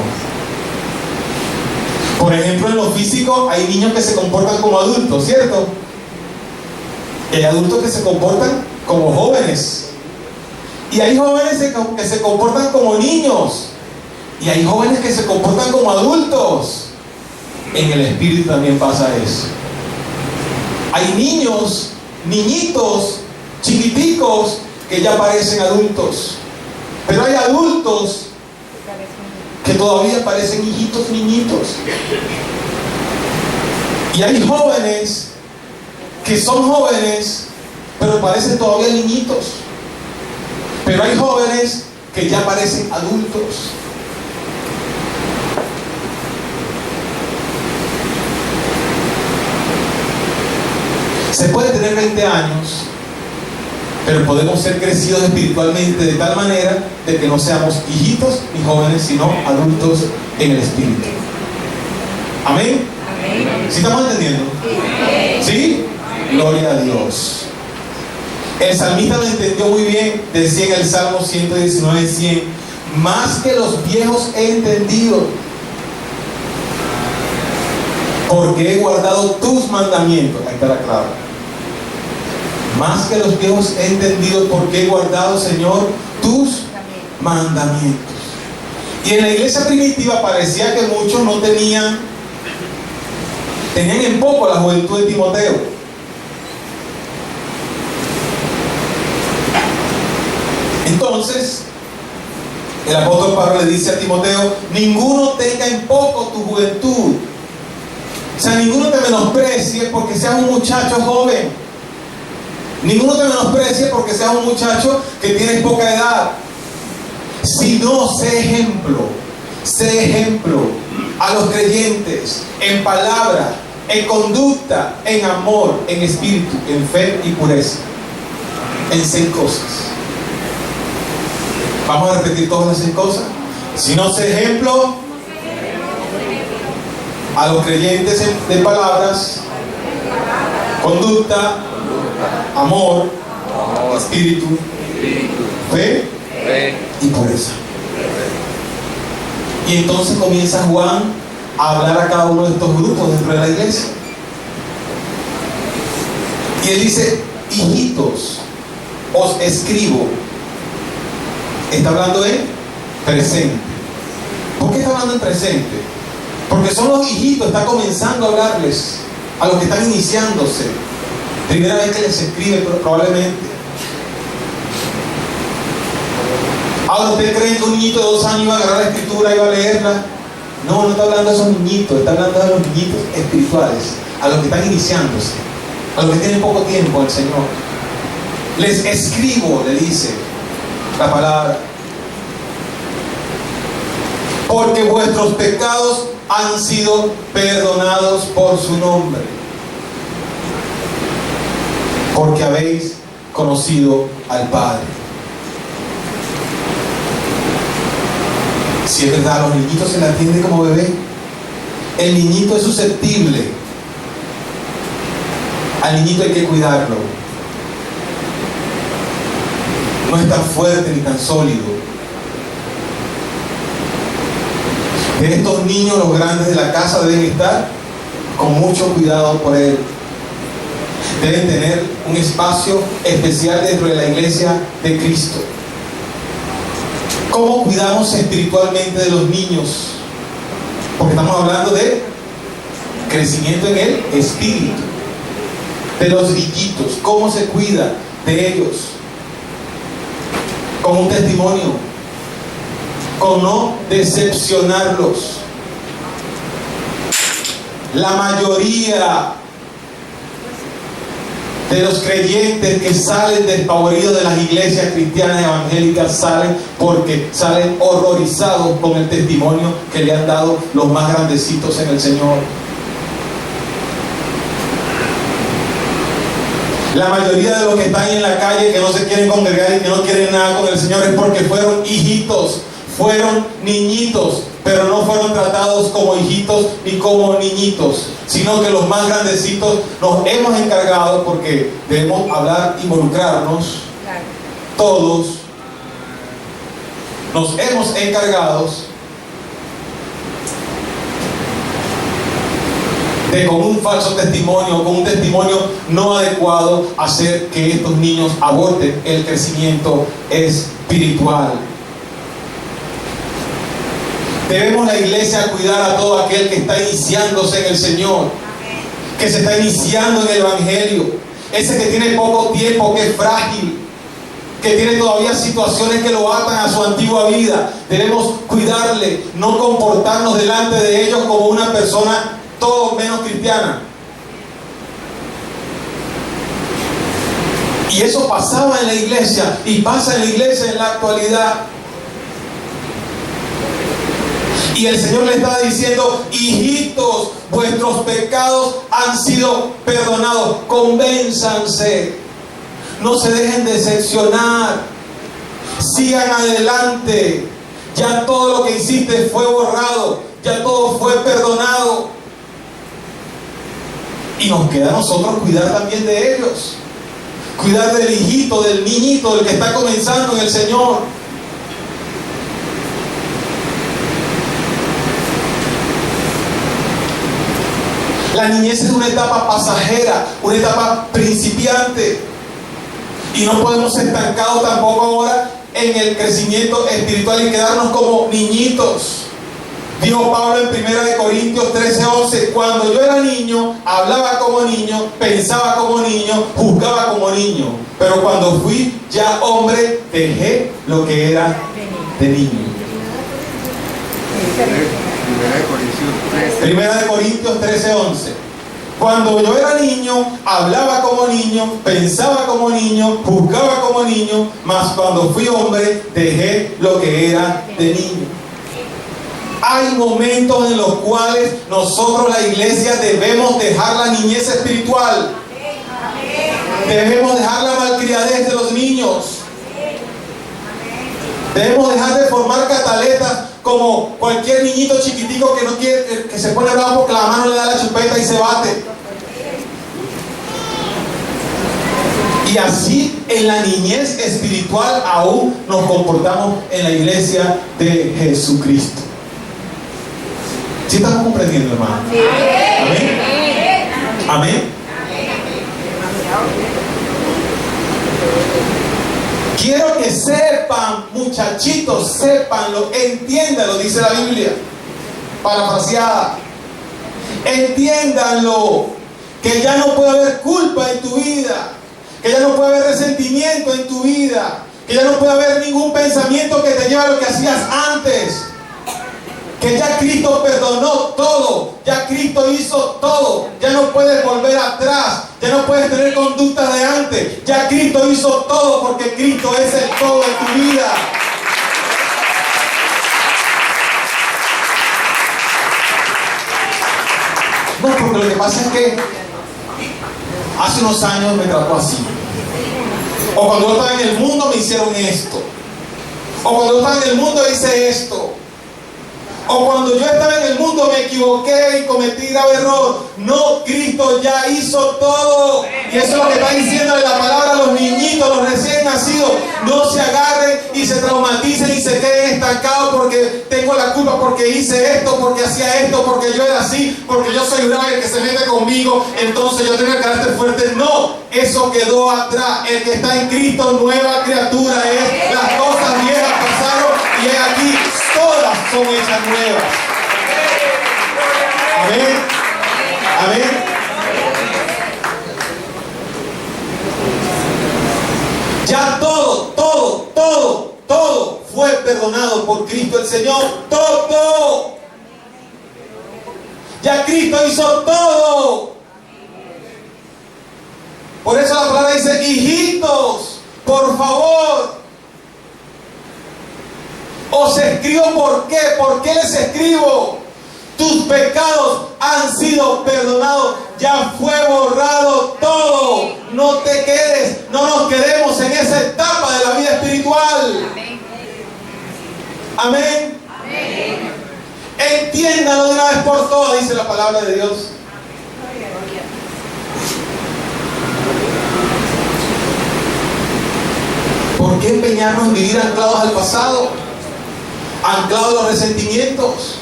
Por ejemplo, en lo físico hay niños que se comportan como adultos, ¿cierto? Y hay adultos que se comportan como jóvenes. Y hay jóvenes que se comportan como niños. Y hay jóvenes que se comportan como adultos. En el espíritu también pasa eso. Hay niños, niñitos, chiquiticos que ya parecen adultos. Pero hay adultos que todavía parecen hijitos, niñitos. Y hay jóvenes que son jóvenes, pero parecen todavía niñitos. Pero hay jóvenes que ya parecen adultos. Se puede tener 20 años, pero podemos ser crecidos espiritualmente de tal manera de que no seamos hijitos ni jóvenes, sino adultos en el espíritu. ¿Amén? ¿Sí estamos entendiendo? ¿Sí? Gloria a Dios. El salmista lo entendió muy bien. Decía en el Salmo 119, 100: más que los viejos he entendido, porque he guardado tus mandamientos. Ahí está la clave. Más que los viejos he entendido, porque he guardado, Señor, tus mandamientos. Y en la iglesia primitiva parecía que muchos no tenían en poco la juventud de Timoteo. Entonces, el apóstol Pablo le dice a Timoteo: ninguno tenga en poco tu juventud. O sea, ninguno te menosprecie porque seas un muchacho joven. Ninguno te menosprecie porque seas un muchacho que tienes poca edad. Sino sé ejemplo a los creyentes en palabra, en conducta, en amor, en espíritu, en fe y pureza. En 6 cosas. Vamos a repetir todas las 6 cosas. Si no sé ejemplo a los creyentes de palabras, conducta, amor, espíritu, fe y pureza. Y entonces comienza Juan a hablar a cada uno de estos grupos dentro de la iglesia. Y él dice: hijitos, os escribo. Está hablando en presente. ¿Por qué está hablando en presente? Porque son los hijitos, está comenzando a hablarles a los que están iniciándose. Primera vez que les escribe, probablemente. Ahora, ¿ustedes creen que un niñito de 2 años iba a agarrar la escritura y iba a leerla? No, no está hablando de esos niñitos, está hablando de los niñitos espirituales, a los que están iniciándose, a los que tienen poco tiempo el Señor. Les escribo, le dice la palabra, porque vuestros pecados han sido perdonados por su nombre, porque habéis conocido al Padre. Si es verdad, a los niñitos se les atiende como bebé. El niñito es susceptible. Al niñito hay que cuidarlo. No es tan fuerte ni tan sólido. De estos niños, los grandes de la casa deben estar con mucho cuidado por él. Deben tener un espacio especial dentro de la iglesia de Cristo. ¿Cómo cuidamos espiritualmente de los niños? Porque estamos hablando de crecimiento en el espíritu. De los niñitos, ¿cómo se cuida de ellos? Con un testimonio, con no decepcionarlos. La mayoría de los creyentes que salen despavoridos de las iglesias cristianas evangélicas salen porque salen horrorizados con el testimonio que le han dado los más grandecitos en el Señor. La mayoría de los que están en la calle, que no se quieren congregar y que no quieren nada con el Señor, es porque fueron hijitos, fueron niñitos, pero no fueron tratados como hijitos ni como niñitos, sino que los más grandecitos nos hemos encargado, porque debemos hablar, involucrarnos, todos nos hemos encargado de, con un falso testimonio, con un testimonio no adecuado, hacer que estos niños aborten el crecimiento espiritual. Debemos la iglesia cuidar a todo aquel que está iniciándose en el Señor, que se está iniciando en el Evangelio, ese que tiene poco tiempo, que es frágil, que tiene todavía situaciones que lo atan a su antigua vida. Debemos cuidarle, no comportarnos delante de ellos como una persona todo menos cristiana. Y eso pasaba en la iglesia y pasa en la iglesia en la actualidad. Y el Señor le estaba diciendo: hijitos, vuestros pecados han sido perdonados. Convénzanse, no se dejen decepcionar, sigan adelante. Ya todo lo que hiciste fue borrado, ya todo fue perdonado. Y nos queda a nosotros cuidar también de ellos, cuidar del hijito, del niñito, del que está comenzando en el Señor. La niñez es una etapa pasajera, una etapa principiante, y no podemos estancados tampoco ahora en el crecimiento espiritual y quedarnos como niñitos. Dijo Pablo en 1 Corintios 13:11, cuando yo era niño, hablaba como niño, pensaba como niño, juzgaba como niño. Pero cuando fui ya hombre, dejé lo que era de niño. 1 Corintios 13:11. Cuando yo era niño, hablaba como niño, pensaba como niño, juzgaba como niño, mas cuando fui hombre, dejé lo que era de niño. Hay momentos en los cuales nosotros, la iglesia, debemos dejar la niñez espiritual. Debemos dejar la malcriadez de los niños. Debemos dejar de formar cataletas como cualquier niñito chiquitico que no quiere, que se pone bravo porque la mano le da la chupeta y se bate. Y así en la niñez espiritual aún nos comportamos en la iglesia de Jesucristo. ¿Sí estamos comprendiendo, hermano? Amén. Amén. Quiero que sepan, muchachitos, sépanlo, entiéndanlo, dice la Biblia, parafraseada. Entiéndanlo, que ya no puede haber culpa en tu vida, que ya no puede haber resentimiento en tu vida, que ya no puede haber ningún pensamiento que te lleve a lo que hacías antes. Que ya Cristo perdonó todo, ya Cristo hizo todo, ya no puedes volver atrás, ya no puedes tener conductas de antes, ya Cristo hizo todo porque Cristo es el todo de tu vida. No, porque lo que pasa es que hace unos años me trató así, o cuando yo estaba en el mundo me hicieron esto, o cuando yo estaba en el mundo hice esto. O cuando yo estaba en el mundo me equivoqué y cometí grave error. No, Cristo ya hizo todo. Y eso es lo que está diciendo la palabra a los niñitos, los recién nacidos. No se agarren y se traumaticen y se queden estancados porque tengo la culpa, porque hice esto, porque hacía esto, porque yo era así, porque yo soy bravo el que se mete conmigo, entonces yo tengo el carácter fuerte. No, eso quedó atrás. El que está en Cristo, nueva criatura es. Las cosas viejas pasaron y es aquí. Todas son hechas nuevas. Amén. Amén. Ya todo fue perdonado por Cristo el Señor. Todo. Ya Cristo hizo todo. Por eso la palabra dice, hijitos, por favor. Os escribo ¿por qué? ¿Por qué les escribo? Tus pecados han sido perdonados. Ya fue borrado todo. No te quedes, no nos quedemos en esa etapa de la vida espiritual. Amén. Amén. Entiéndalo de una vez por todas, dice la palabra de Dios. ¿Por qué empeñarnos en vivir anclados al pasado? Anclado a los resentimientos,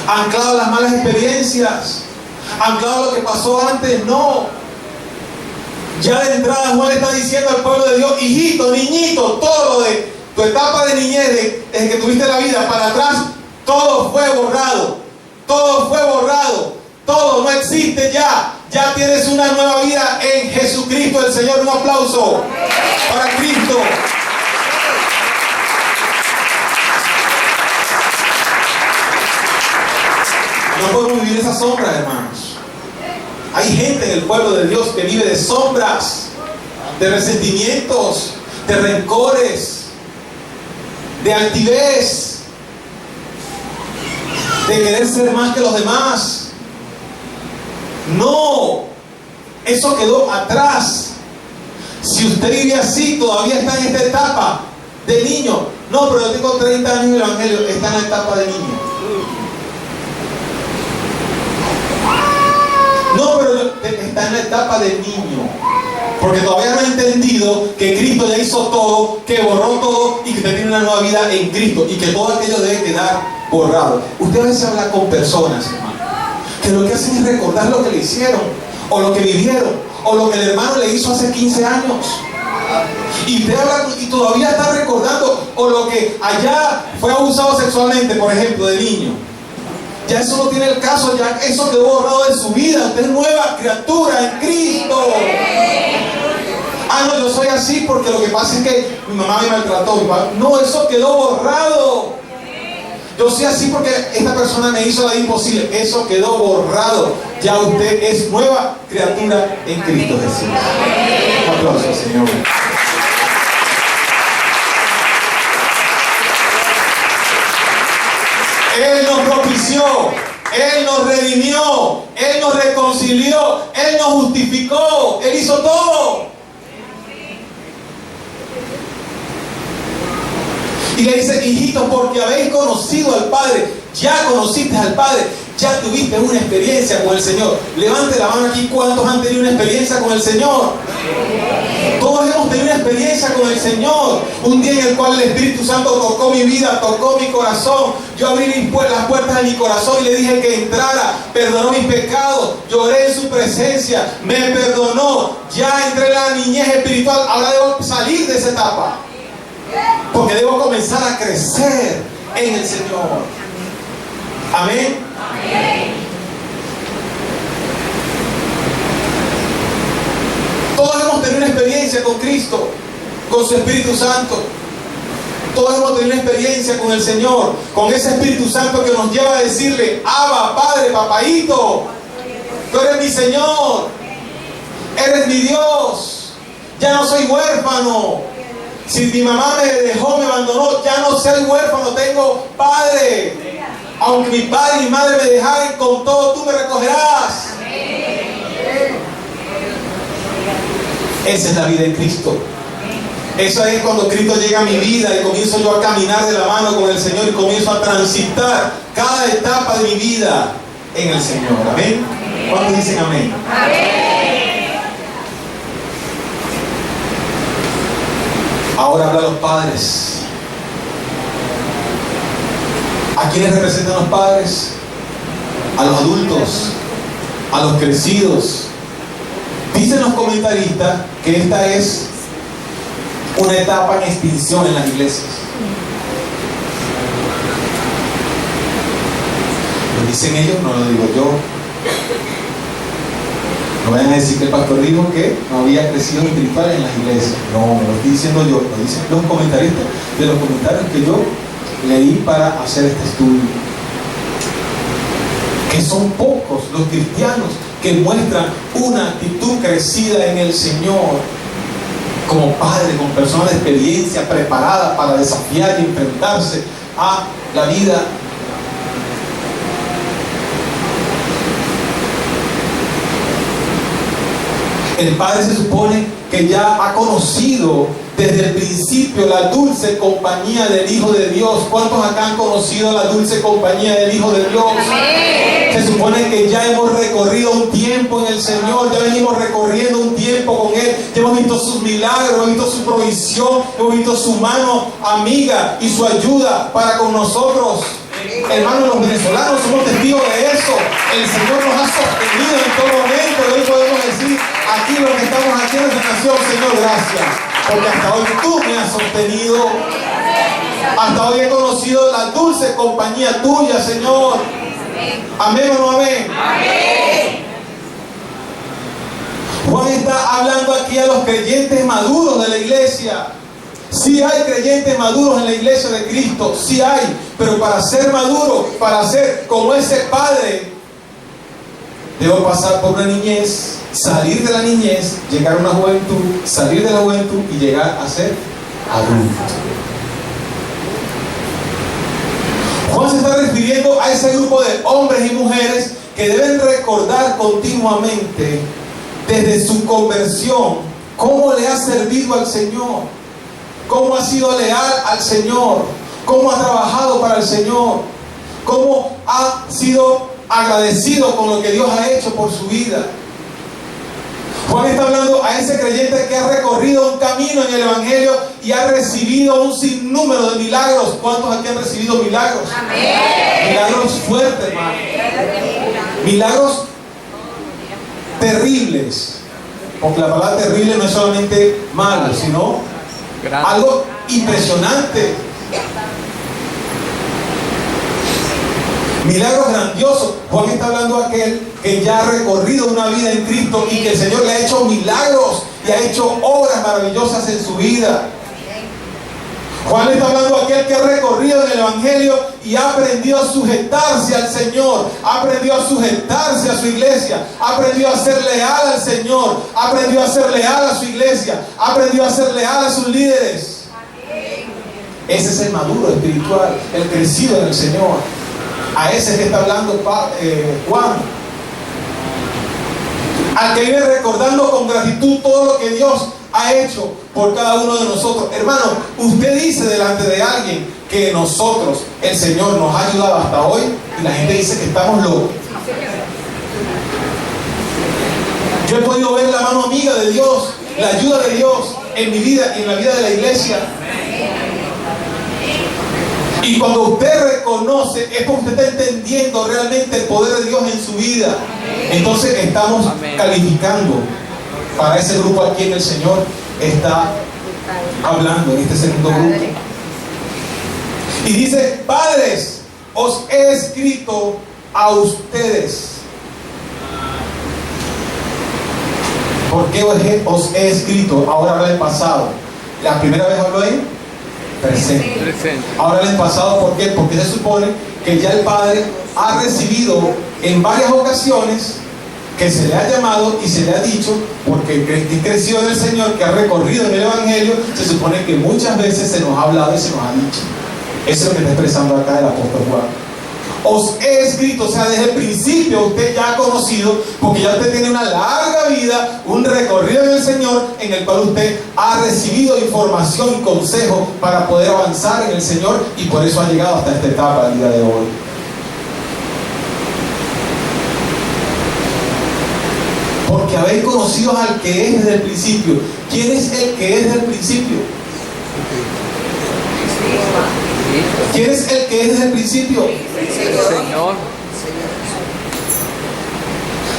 anclado a las malas experiencias, anclado a lo que pasó antes. No. Ya de entrada Juan está diciendo al pueblo de Dios, hijito, niñito, todo lo de tu etapa de niñez, desde que tuviste la vida para atrás, todo fue borrado, todo no existe ya. Ya tienes una nueva vida en Jesucristo el Señor. Un aplauso para Cristo. No podemos vivir esa sombra, hermanos. Hay gente en el pueblo de Dios que vive de sombras, de resentimientos, de rencores, de altivez, de querer ser más que los demás. No, eso quedó atrás. Si usted vive así, todavía está en esta etapa de niño. No, pero yo tengo 30 años en el Evangelio. Está en la etapa de niño. No, pero está en la etapa de niño. Porque todavía no ha entendido que Cristo ya hizo todo, que borró todo y que usted tiene una nueva vida en Cristo y que todo aquello debe quedar borrado. Usted a veces habla con personas, hermano, que lo que hacen es recordar lo que le hicieron, o lo que vivieron, o lo que el hermano le hizo hace 15 años. Y usted habla y todavía está recordando, o lo que allá fue abusado sexualmente, por ejemplo, de niño. Ya eso no tiene el caso, ya eso quedó borrado de su vida. Usted es nueva criatura en Cristo. Ah, no, yo soy así porque lo que pasa es que mi mamá me maltrató. No, eso quedó borrado. Yo soy así porque esta persona me hizo la imposible. Eso quedó borrado. Ya usted es nueva criatura en Cristo Jesús. Un aplauso, Señor. Él nos propició, Él nos redimió, Él nos reconcilió, Él nos justificó, Él hizo todo. Y le dice, hijitos, porque habéis conocido al Padre, ya conociste al Padre, ya tuviste una experiencia con el Señor. Levante la mano aquí, ¿cuántos han tenido una experiencia con el Señor? Todos hemos tenido una experiencia con el Señor. Un día en el cual el Espíritu Santo tocó mi vida, tocó mi corazón. Yo abrí las puertas de mi corazón y le dije que entrara. Perdonó mis pecados. Lloré en su presencia. Me perdonó. Ya entré en la niñez espiritual. Ahora debo salir de esa etapa. Porque debo comenzar a crecer en el Señor. Amén. Todos hemos tenido una experiencia con Cristo, con su Espíritu Santo. Todos hemos tenido una experiencia con el Señor, con ese Espíritu Santo que nos lleva a decirle, Abba, Padre, Papaíto, tú eres mi Señor, eres mi Dios, ya no soy huérfano. Si mi mamá me dejó, me abandonó, ya no soy huérfano, tengo Padre. Aunque mi padre y mi madre me dejaren, con todo tú me recogerás. Esa es la vida en Cristo. Eso es cuando Cristo llega a mi vida y comienzo yo a caminar de la mano con el Señor y comienzo a transitar cada etapa de mi vida en el Señor. Amén. ¿Cuántos dicen amén? Ahora habla a los padres. ¿A quiénes representan los padres? A los adultos, a los crecidos. Dicen los comentaristas que esta es una etapa en extinción en las iglesias. Lo dicen ellos, no lo digo yo. No vayan a decir que el pastor dijo que no había crecido espiritual en las iglesias. No, me lo estoy diciendo yo, lo dicen los comentaristas de los comentarios que yo leí para hacer este estudio. Que son pocos los cristianos que muestran una actitud crecida en el Señor, como padres, con personas de experiencia preparadas para desafiar y enfrentarse a la vida. El padre se supone que ya ha conocido desde el principio la dulce compañía del Hijo de Dios. ¿Cuántos acá han conocido la dulce compañía del Hijo de Dios? Amén. Se supone que ya hemos recorrido un tiempo en el Señor, ya venimos recorriendo un tiempo con Él, ya hemos visto sus milagros, hemos visto su provisión, hemos visto su mano amiga y su ayuda para con nosotros. Hermanos, los venezolanos somos testigos de eso. El Señor nos ha sostenido en todo momento. Y hoy podemos decir, aquí los que estamos aquí en esta nación, Señor, gracias. Porque hasta hoy tú me has sostenido. Hasta hoy he conocido la dulce compañía tuya, Señor. Amén o no amén. Amén. Juan está hablando aquí a los creyentes maduros de la iglesia. Sí hay creyentes maduros en la iglesia de Cristo, sí hay, pero para ser maduro, para ser como ese padre, debo pasar por una niñez, salir de la niñez, llegar a una juventud, salir de la juventud y llegar a ser adulto. Juan se está refiriendo a ese grupo de hombres y mujeres que deben recordar continuamente desde su conversión cómo le ha servido al Señor. Cómo ha sido leal al Señor, cómo ha trabajado para el Señor, cómo ha sido agradecido con lo que Dios ha hecho por su vida. Juan está hablando a ese creyente que ha recorrido un camino en el Evangelio y ha recibido un sinnúmero de milagros. ¿Cuántos aquí han recibido milagros? Amén. Milagros fuertes, hermano. Milagros terribles. Porque la palabra terrible no es solamente malo, sino algo impresionante. Milagros grandiosos. Juan está hablando de aquel que ya ha recorrido una vida en Cristo y que el Señor le ha hecho milagros y ha hecho obras maravillosas en su vida. Juan está hablando de aquel que ha recorrido en el Evangelio y ha aprendido a sujetarse al Señor, ha aprendido a sujetarse a su iglesia, ha aprendido a ser leal al Señor, ha aprendido a ser leal a su iglesia, ha aprendido a ser leal a sus líderes. Ese es el maduro espiritual, el crecido en el Señor. A ese que está hablando Juan. Al que vive recordando con gratitud todo lo que Dios ha hecho por cada uno de nosotros. Hermano, usted dice delante de alguien que nosotros, el Señor nos ha ayudado hasta hoy, y la gente dice que estamos locos. Yo he podido ver la mano amiga de Dios, la ayuda de Dios en mi vida y en la vida de la iglesia. Y cuando usted reconoce, es porque usted está entendiendo realmente el poder de Dios en su vida. Entonces estamos calificando para ese grupo a quien el Señor está hablando en este segundo grupo. Y dice: padres, os he escrito a ustedes. ¿Por qué os he escrito? Ahora habla en pasado. La primera vez habló en presente. Ahora en pasado, ¿por qué? Porque se supone que ya el Padre ha recibido en varias ocasiones que se le ha llamado y se le ha dicho, porque es crecido en el Señor, que ha recorrido en el Evangelio, se supone que muchas veces se nos ha hablado y se nos ha dicho. Eso es lo que está expresando acá el apóstol Juan. Os he escrito, o sea, desde el principio usted ya ha conocido, porque ya usted tiene una larga vida, un recorrido en el Señor, en el cual usted ha recibido información y consejo para poder avanzar en el Señor, y por eso ha llegado hasta esta etapa el día de hoy. Porque habéis conocido al que es desde el principio. ¿Quién es el que es desde el principio? ¿Quién es el que es desde el principio? Señor.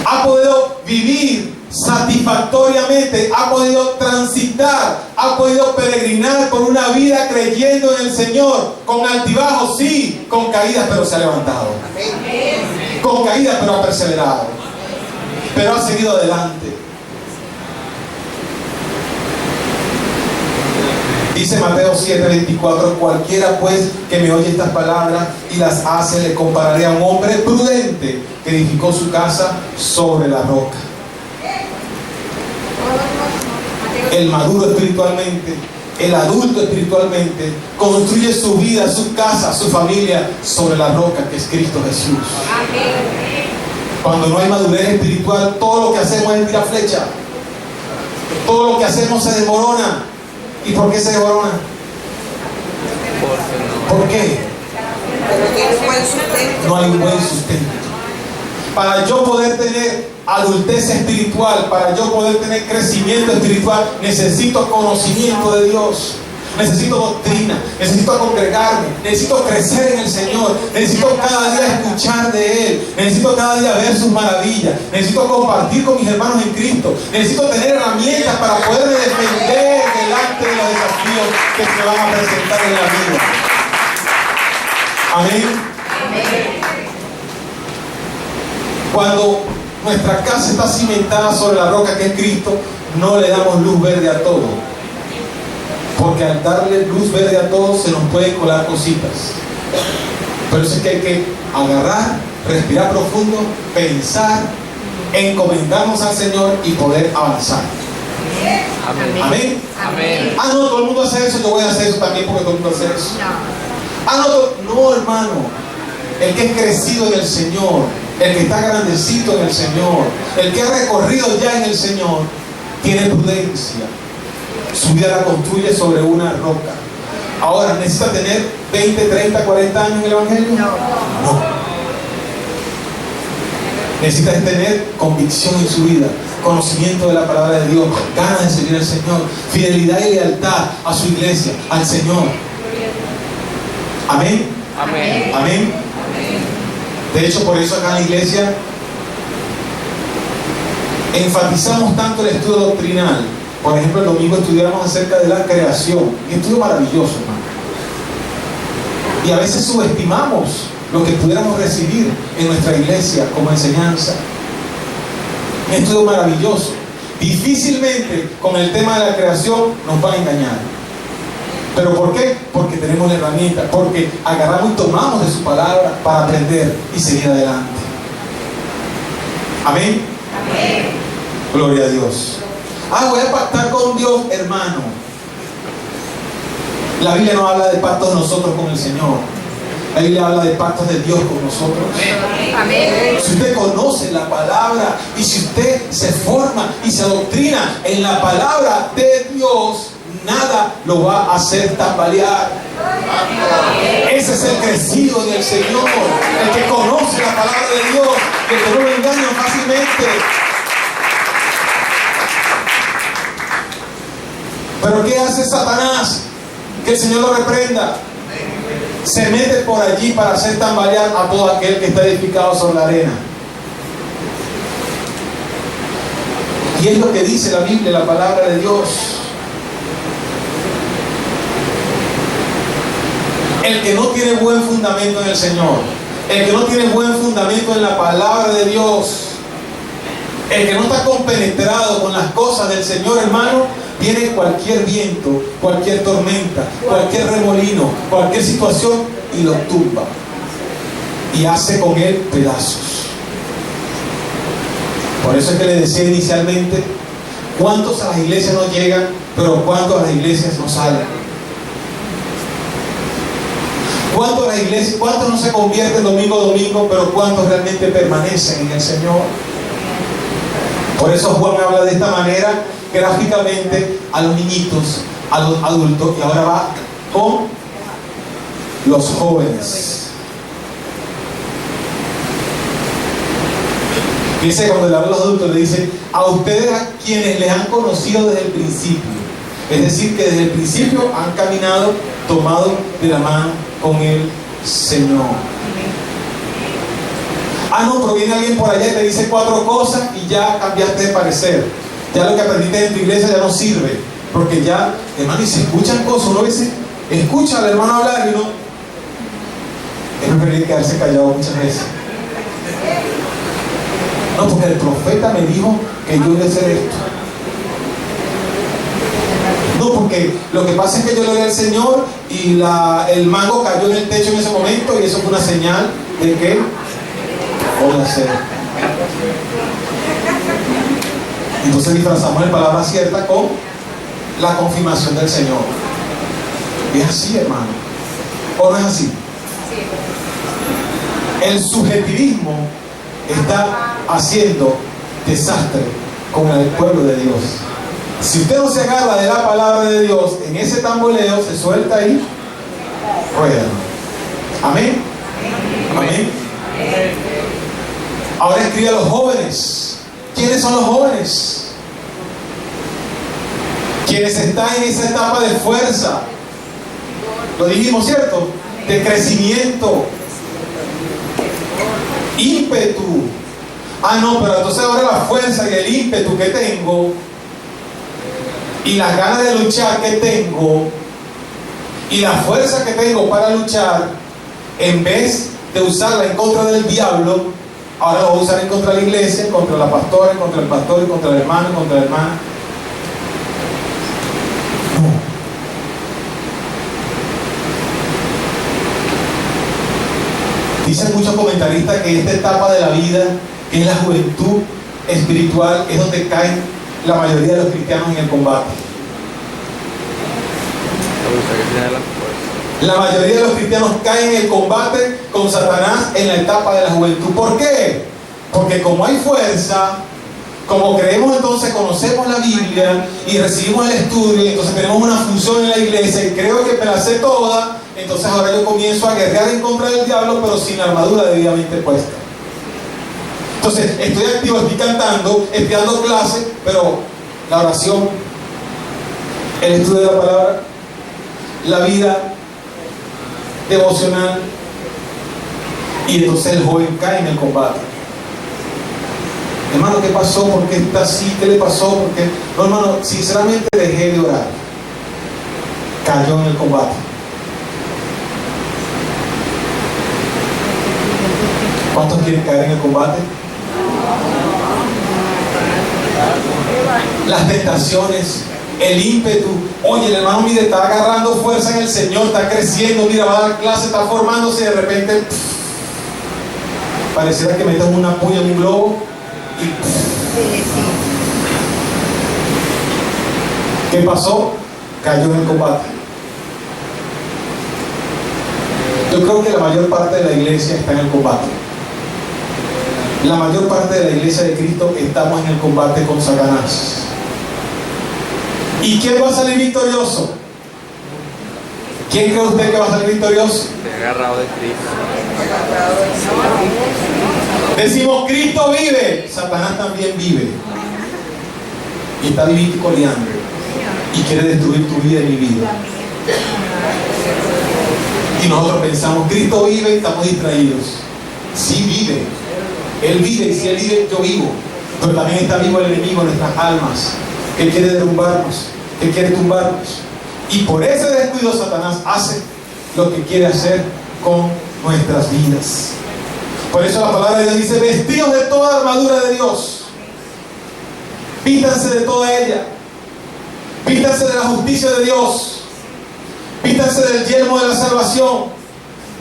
Ha podido vivir satisfactoriamente, ha podido transitar, ha podido peregrinar por una vida creyendo en el Señor, con altibajos, sí, con caídas, pero se ha levantado. Con caídas, pero ha perseverado, pero ha seguido adelante. Dice Mateo 7:24: cualquiera pues que me oye estas palabras y las hace, le compararé a un hombre prudente que edificó su casa sobre la roca. El maduro espiritualmente, el adulto espiritualmente, construye su vida, su casa, su familia sobre la roca que es Cristo Jesús. Cuando no hay madurez espiritual, todo lo que hacemos es tirar flecha. Todo lo que hacemos se desmorona. ¿Y por qué se desmorona? ¿Por qué? No hay un buen sustento. Para yo poder tener adultez espiritual, para yo poder tener crecimiento espiritual, necesito conocimiento de Dios. Necesito doctrina, necesito congregarme, necesito crecer en el Señor, necesito cada día escuchar de Él, necesito cada día ver sus maravillas, necesito compartir con mis hermanos en Cristo, necesito tener herramientas para poderme defender delante de los desafíos que se van a presentar en la vida. Amén. Cuando nuestra casa está cimentada sobre la roca que es Cristo, no le damos luz verde a todo. Porque al darle luz verde a todos se nos pueden colar cositas. Por eso es que hay que agarrar, respirar profundo, pensar, encomendarnos al Señor y poder avanzar. Amén. Amén. Amén. Ah, no, todo el mundo hace eso, yo voy a hacer eso también porque todo el mundo hace eso. Ah, no, hermano. El que es crecido en el Señor, el que está grandecito en el Señor, el que ha recorrido ya en el Señor, tiene prudencia. Su vida la construye sobre una roca. Ahora, ¿necesita tener 20, 30, 40 años en el Evangelio? No. Necesita tener convicción en su vida, conocimiento de la palabra de Dios, ganas de servir al Señor, fidelidad y lealtad a su iglesia, al Señor. Amén. Amén. Amén. De hecho, por eso acá en la iglesia enfatizamos tanto el estudio doctrinal. Por ejemplo, el domingo estudiamos acerca de la creación. Un estudio maravilloso, hermano. Y a veces subestimamos lo que pudiéramos recibir en nuestra iglesia como enseñanza. Un estudio maravilloso. Difícilmente con el tema de la creación nos va a engañar. ¿Pero por qué? Porque tenemos la herramienta, porque agarramos y tomamos de su palabra para aprender y seguir adelante. Amén. Amén. Gloria a Dios. Voy a pactar con Dios, hermano. La Biblia no habla de pactos de nosotros con el Señor. La Biblia habla de pactos de Dios con nosotros. Amén. Si usted conoce la palabra y si usted se forma y se adoctrina en la palabra de Dios, nada lo va a hacer tambalear. Ese es el crecido del Señor, el que conoce la palabra de Dios, el que no lo engaña fácilmente. Pero ¿qué hace Satanás? Que el Señor lo reprenda. Se mete por allí para hacer tambalear a todo aquel que está edificado sobre la arena. Y es lo que dice la Biblia, la palabra de Dios. El que no tiene buen fundamento en el Señor, el que no tiene buen fundamento en la palabra de Dios, el que no está compenetrado con las cosas del Señor, hermano, viene cualquier viento, cualquier tormenta, cualquier remolino, cualquier situación y lo tumba y hace con él pedazos. Por eso es que le decía inicialmente, ¿cuántos a las iglesias no llegan, pero cuántos a las iglesias no salen? ¿Cuántos a las iglesias, cuántos no se convierten domingo a domingo, pero cuántos realmente permanecen en el Señor? Por eso Juan habla de esta manera gráficamente a los niñitos, a los adultos, y ahora va con los jóvenes. Dice, cuando le habla a los adultos, le dice: a ustedes, a quienes les han conocido desde el principio. Es decir, que desde el principio han caminado tomados de la mano con el Señor. No, pero viene alguien por allá y te dice 4 cosas y ya cambiaste de parecer. Ya lo que aprendiste en tu iglesia ya no sirve. Porque ya, hermano, y se escuchan cosas, uno a veces escucha al hermano hablar y uno es preferible quedarse callado muchas veces. No, porque el profeta me dijo que yo iba a hacer esto. No, porque lo que pasa es que yo le oré al Señor y el mango cayó en el techo en ese momento y eso fue una señal de que voy a hacer. Entonces disfrazamos la palabra cierta con la confirmación del Señor. Y es así, hermano. ¿O no es así? El subjetivismo está haciendo desastre con el pueblo de Dios. Si usted no se agarra de la palabra de Dios, en ese tamboleo se suelta y rueda. Amén. Amén. Ahora escribe a los jóvenes. ¿Quiénes son los jóvenes? Quienes están en esa etapa de fuerza. Lo dijimos, ¿cierto? De crecimiento, ímpetu. No, pero entonces ahora la fuerza y el ímpetu que tengo y las ganas de luchar que tengo y la fuerza que tengo para luchar, en vez de usarla en contra del diablo, ahora lo voy a usar en contra de la iglesia, contra la pastora, contra el pastor, contra el hermano, contra la hermana. Dicen muchos comentaristas que esta etapa de la vida, que es la juventud espiritual, es donde caen la mayoría de los cristianos en el combate. La mayoría de los cristianos caen en el combate con Satanás en la etapa de la juventud. ¿Por qué? Porque como hay fuerza, como creemos, entonces conocemos la Biblia y recibimos el estudio, y entonces tenemos una función en la iglesia y creo que me la sé toda, entonces ahora yo comienzo a guerrear en contra del diablo, pero sin la armadura debidamente puesta. Entonces estoy activo, estoy cantando, estoy dando clases, pero la oración, el estudio de la palabra, la vida devocional, y entonces el joven cae en el combate. Hermano, ¿qué pasó? ¿Por qué está así? ¿Qué le pasó? ¿Por qué? No, hermano, sinceramente dejé de orar. Cayó en el combate. ¿Cuántos quieren caer en el combate? Las tentaciones, el ímpetu. Oye, el hermano mire, está agarrando fuerza en el Señor, está creciendo, mira, va a dar clase, está formándose y de repente pareciera que metas una puya en un globo y ¿qué pasó? Cayó en el combate. Yo creo que la mayor parte de la iglesia está en el combate. La mayor parte de la iglesia de Cristo estamos en el combate con Satanás. ¿Y quién va a salir victorioso? ¿Quién cree usted que va a salir victorioso? Agarrado de Cristo. Decimos, Cristo vive, Satanás también vive. Y está vivito y coleando. Y quiere destruir tu vida y mi vida. Y nosotros pensamos, Cristo vive y estamos distraídos. Sí vive. Él vive, y si Él vive, yo vivo. Pero también está vivo el enemigo en nuestras almas, que quiere derrumbarnos, que quiere tumbarnos. Y por ese descuido Satanás hace lo que quiere hacer con nuestras vidas. Por eso la palabra de Dios dice, vestidos de toda armadura de Dios. Vístanse de toda ella. Vístanse de la justicia de Dios. Vístanse del yelmo de la salvación.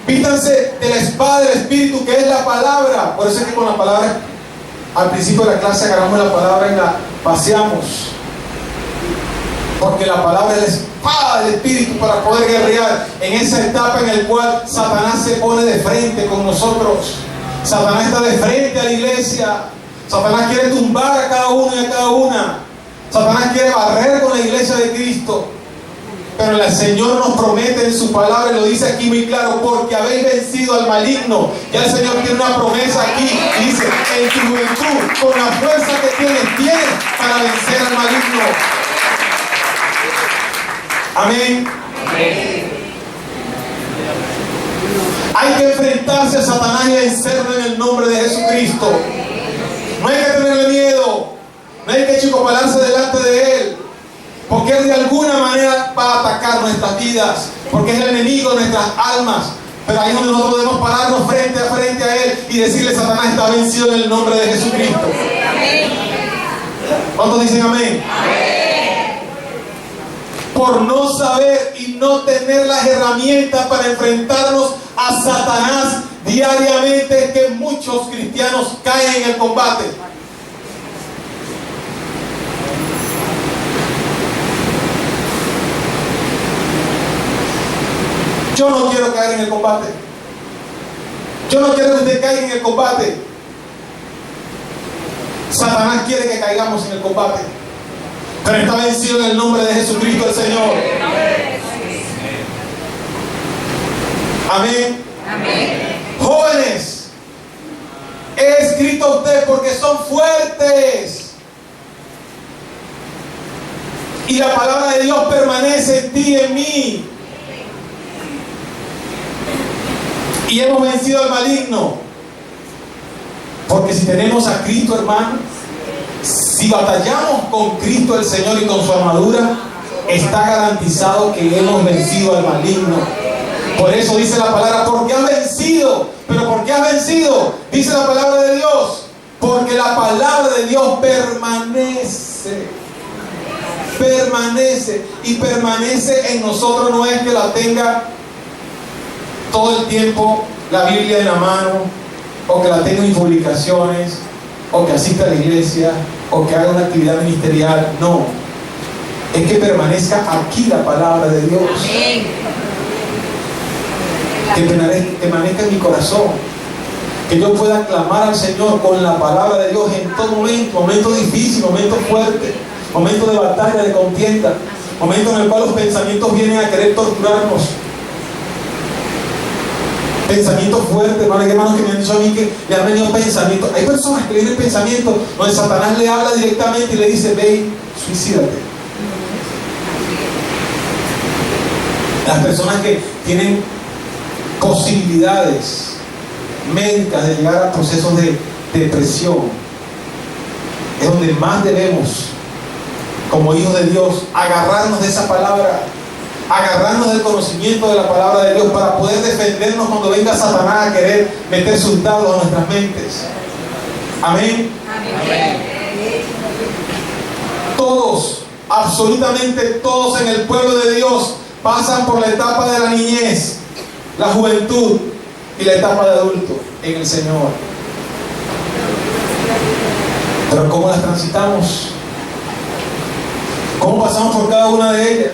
Vístanse de la espada del Espíritu, que es la palabra. Por eso es que con la palabra, al principio de la clase agarramos la palabra y la paseamos. Porque la palabra es la espada del Espíritu para poder guerrear en esa etapa en la cual Satanás se pone de frente con nosotros. Satanás está de frente a la iglesia. Satanás quiere tumbar a cada uno y a cada una. Satanás quiere barrer con la iglesia de Cristo. Pero el Señor nos promete en su palabra, y lo dice aquí muy claro, porque habéis vencido al maligno. Ya el Señor tiene una promesa aquí, y dice, en tu juventud, con la fuerza que tienes para vencer al maligno. Amén. Hay que enfrentarse a Satanás y vencerlo en el nombre de Jesucristo. No hay que tenerle miedo, no hay que chicopalarse delante de Él. Porque Él de alguna manera va a atacar nuestras vidas. Porque es el enemigo de nuestras almas. Pero ahí es donde nosotros debemos pararnos frente a Él y decirle, Satanás está vencido en el nombre de Jesucristo. ¿Cuántos dicen amén? Por no saber y no tener las herramientas para enfrentarnos a Satanás diariamente es que muchos cristianos caen en el combate. Yo no quiero caer en el combate. Yo no quiero que usted caiga en el combate. Satanás quiere que caigamos en el combate. Pero está vencido en el nombre de Jesucristo el Señor. Amén. Amén. Jóvenes, he escrito a ustedes porque son fuertes. Y la palabra de Dios permanece en ti y en mí. Y hemos vencido al maligno. Porque si tenemos a Cristo, hermano, si batallamos con Cristo el Señor y con su armadura, está garantizado que hemos vencido al maligno. Por eso dice la palabra, porque has vencido. ¿Pero por qué has vencido? Dice la palabra de Dios, porque la palabra de Dios permanece. Permanece. Y permanece en nosotros, no es que la tenga todo el tiempo la Biblia en la mano, o que la tenga en publicaciones, o que asista a la iglesia, o que haga una actividad ministerial. No, es que permanezca aquí la palabra de Dios. Que permanezca en mi corazón, que yo pueda clamar al Señor con la palabra de Dios en todo momento, momento difícil, momento fuerte, momento de batalla, de contienda, momento en el cual los pensamientos vienen a querer torturarnos. Pensamientos fuertes, hermano. Hay hermanos que me han dicho a mí que le han venido pensamientos. Hay personas que le vienen pensamientos donde Satanás le habla directamente y le dice, ve y suicídate. Las personas que tienen posibilidades médicas de llegar a procesos de depresión, es donde más debemos, como hijos de Dios, agarrarnos de esa palabra. agarrarnos del conocimiento de la palabra de Dios para poder defendernos cuando venga Satanás a querer meter sus dardos a nuestras mentes. Amén. Todos, absolutamente todos en el pueblo de Dios pasan por la etapa de la niñez, la juventud y la etapa de adulto en el Señor. Pero ¿cómo las transitamos? ¿Cómo pasamos por cada una de ellas?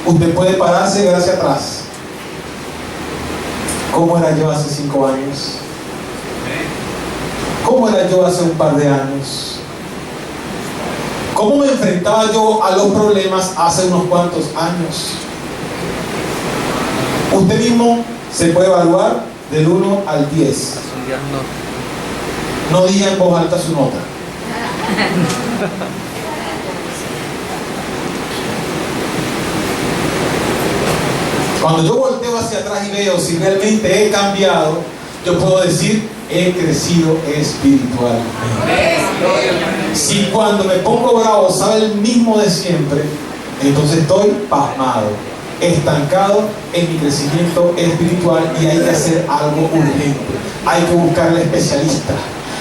Usted puede pararse y ver hacia atrás. ¿Cómo era yo hace 5 años? ¿Cómo era yo hace un par de años? ¿Cómo me enfrentaba yo a los problemas hace unos cuantos años? Usted mismo se puede evaluar del 1 al 10. No diga en voz alta su nota. Cuando yo volteo hacia atrás y veo si realmente he cambiado, yo puedo decir, he crecido espiritualmente. Si cuando me pongo bravo sabe el mismo de siempre, entonces estoy pasmado, estancado en mi crecimiento espiritual y hay que hacer algo urgente. Hay que buscar al especialista.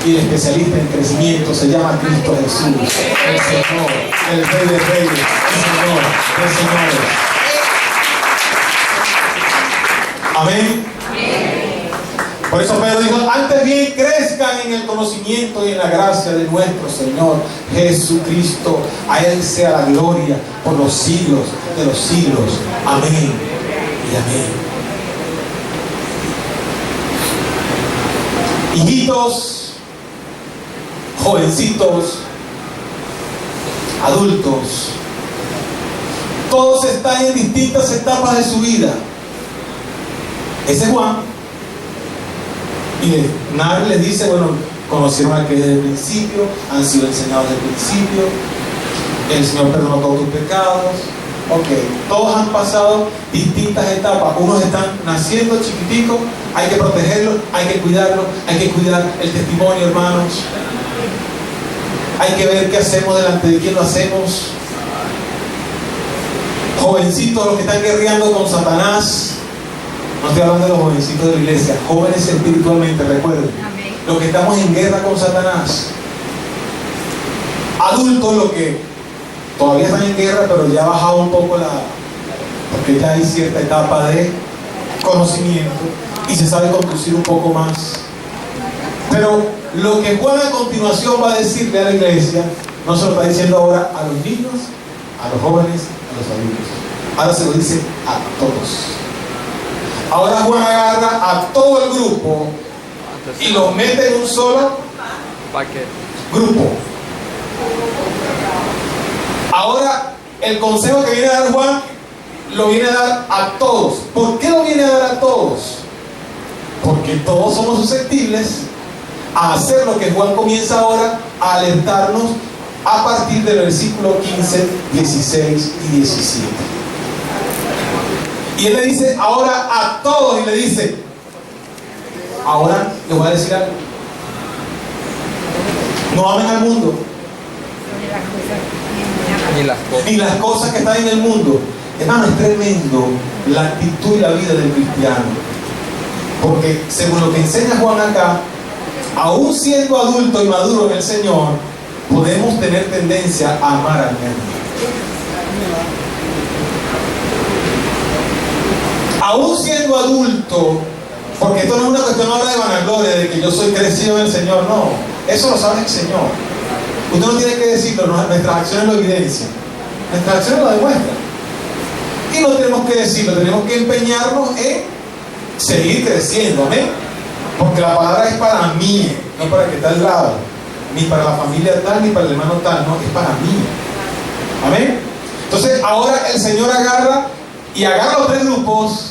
Y el especialista en crecimiento se llama Cristo Jesús, el Señor, el Rey de Reyes, el Señor de Señores. Amén. Por eso Pedro dijo, antes bien crezcan en el conocimiento y en la gracia de nuestro Señor Jesucristo. A Él sea la gloria por los siglos de los siglos. Amén y amén. Hijitos, jovencitos, adultos, todos están en distintas etapas de su vida. Ese es Juan. Y nadie les dice, bueno, conocieron a aquel desde el principio, han sido enseñados desde el principio, el Señor perdonó todos tus pecados. Ok, todos han pasado distintas etapas. Unos están naciendo chiquiticos, hay que protegerlos, hay que cuidarlos, hay que cuidar el testimonio, hermanos. Hay que ver qué hacemos, delante de quién lo hacemos. Jovencitos, los que están guerreando con Satanás. No estoy hablando de los jovencitos de la iglesia, jóvenes espiritualmente, recuerden. Amén. Los que estamos en guerra con Satanás. Adultos, los que todavía están en guerra, pero ya ha bajado un poco porque ya hay cierta etapa de conocimiento y se sabe conducir un poco más. Pero lo que Juan a continuación va a decirle a la iglesia, no se lo está diciendo ahora a los niños, a los jóvenes, a los adultos. Ahora se lo dice a todos. Ahora Juan agarra a todo el grupo y los mete en un solo grupo. Ahora el consejo que viene a dar Juan lo viene a dar a todos. ¿Por qué lo viene a dar a todos? Porque todos somos susceptibles a hacer lo que Juan comienza ahora a alertarnos a partir del versículo 15, 16 y 17. Y él le dice ahora a todos, y le dice, ahora les voy a decir algo. No amen al mundo, ni las cosas que están en el mundo. Hermano, es tremendo la actitud y la vida del cristiano. Porque según lo que enseña Juan acá, aún siendo adulto y maduro en el Señor, podemos tener tendencia a amar al mundo. Aún siendo adulto, porque esto no es una cuestión ahora de vanagloria, de que yo soy crecido en el Señor, no, eso lo sabe el Señor. Usted no tiene que decirlo, nuestras acciones lo evidencian, nuestras acciones lo demuestran. Y no tenemos que decirlo, tenemos que empeñarnos en seguir creciendo, ¿amén? Porque la palabra es para mí, no para el que está al lado, ni para la familia tal, ni para el hermano tal, no, es para mí. ¿Amén? Entonces ahora el Señor agarra los 3 grupos,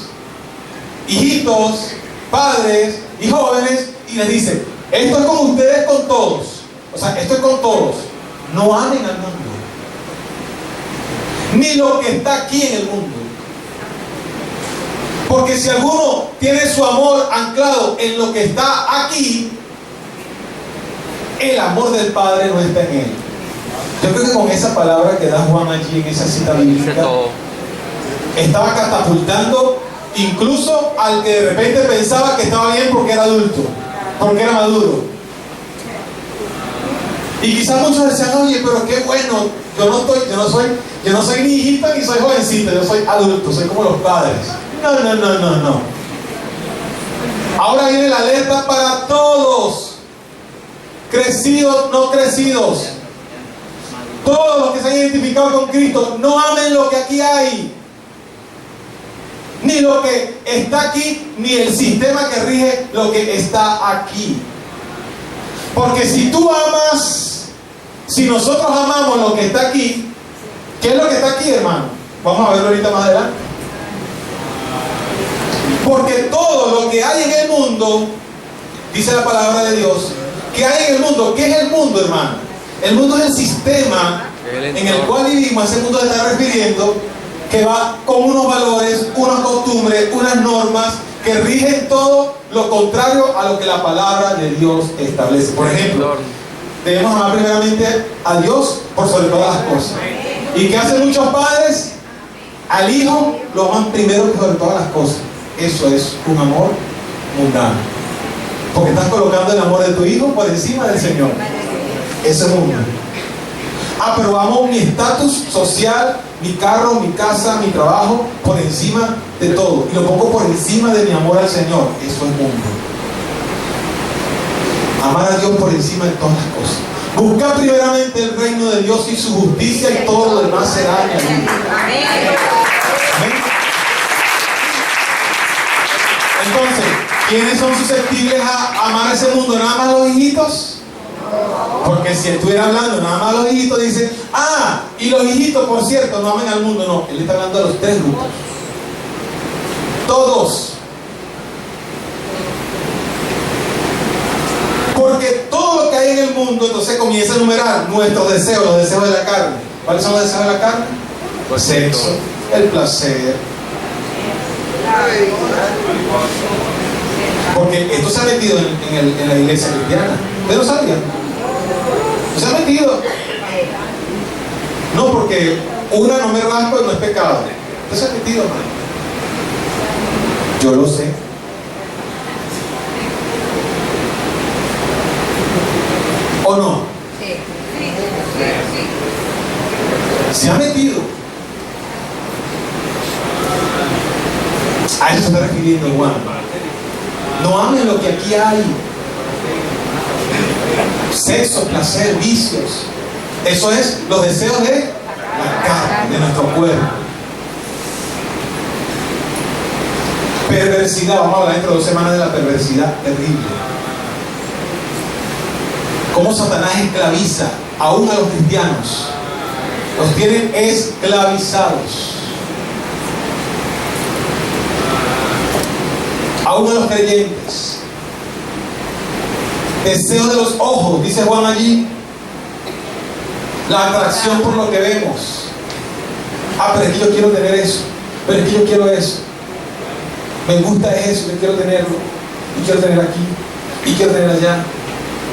hijitos, padres y jóvenes, y les dice, esto es con ustedes, con todos. O sea, esto es con todos. No amen al mundo, ni lo que está aquí en el mundo. Porque si alguno tiene su amor anclado en lo que está aquí, el amor del Padre no está en él. Yo creo que con esa palabra que da Juan allí en esa cita bíblica, estaba catapultando incluso al que de repente pensaba que estaba bien porque era adulto, porque era maduro. Y quizás muchos decían, oye, pero qué bueno, yo no soy ni hijita ni soy jovencita, yo soy adulto, soy como los padres. No. Ahora viene la alerta para todos, crecidos, no crecidos. Todos los que se han identificado con Cristo, no amen lo que aquí hay, ni lo que está aquí, ni el sistema que rige lo que está aquí. Porque si tú amas, si nosotros amamos lo que está aquí, ¿qué es lo que está aquí, hermano? Vamos a verlo ahorita más adelante. Porque todo lo que hay en el mundo, dice la palabra de Dios, que hay en el mundo. ¿Qué es el mundo, hermano? El mundo es el sistema en el cual vivimos. Ese mundo se está refiriendo que va con unos valores, unas costumbres, unas normas que rigen todo lo contrario a lo que la palabra de Dios establece. Por ejemplo, debemos amar primeramente a Dios por sobre todas las cosas. ¿Y qué hacen muchos padres? Al hijo lo aman primero que sobre todas las cosas. Eso es un amor mundano, porque estás colocando el amor de tu hijo por encima del Señor. Eso es mundano. Pero amo mi estatus social, mi carro, mi casa, mi trabajo por encima de todo, y lo pongo por encima de mi amor al Señor. Eso es mundo. Amar a Dios por encima de todas las cosas. Buscar primeramente el reino de Dios y su justicia, y todo lo demás será añadido. ¿Amén? Entonces, ¿quiénes son susceptibles a amar ese mundo? ¿Nada más los hijitos? Porque si estuviera hablando nada más los hijitos, dice, y los hijitos, por cierto, no aman al mundo. No, él está hablando de los tres grupos. Todos. Porque todo lo que hay en el mundo, entonces comienza a enumerar nuestros deseos, los deseos de la carne. ¿Cuáles son los deseos de la carne? El sexo, el placer. Porque esto se ha metido en la iglesia cristiana. ¿Ustedes lo sabían? Se ha metido. No, porque una no me raspa y no es pecado. Esto se ha metido, hermano. Yo lo sé. ¿O no? Sí. Se ha metido. A eso se está refiriendo Juan. No amen lo que aquí hay. Sexo, placer, vicios. Eso es los deseos de la carne, de nuestro cuerpo. Perversidad. Vamos a hablar dentro de 2 semanas de la perversidad terrible. Cómo Satanás esclaviza aún a los cristianos. Los tienen esclavizados. Aún a los creyentes. Deseo de los ojos, dice Juan allí. La atracción por lo que vemos. Pero es que yo quiero tener eso. Pero es que yo quiero eso. Me gusta eso, yo quiero tenerlo. Y quiero tener aquí. Y quiero tener allá.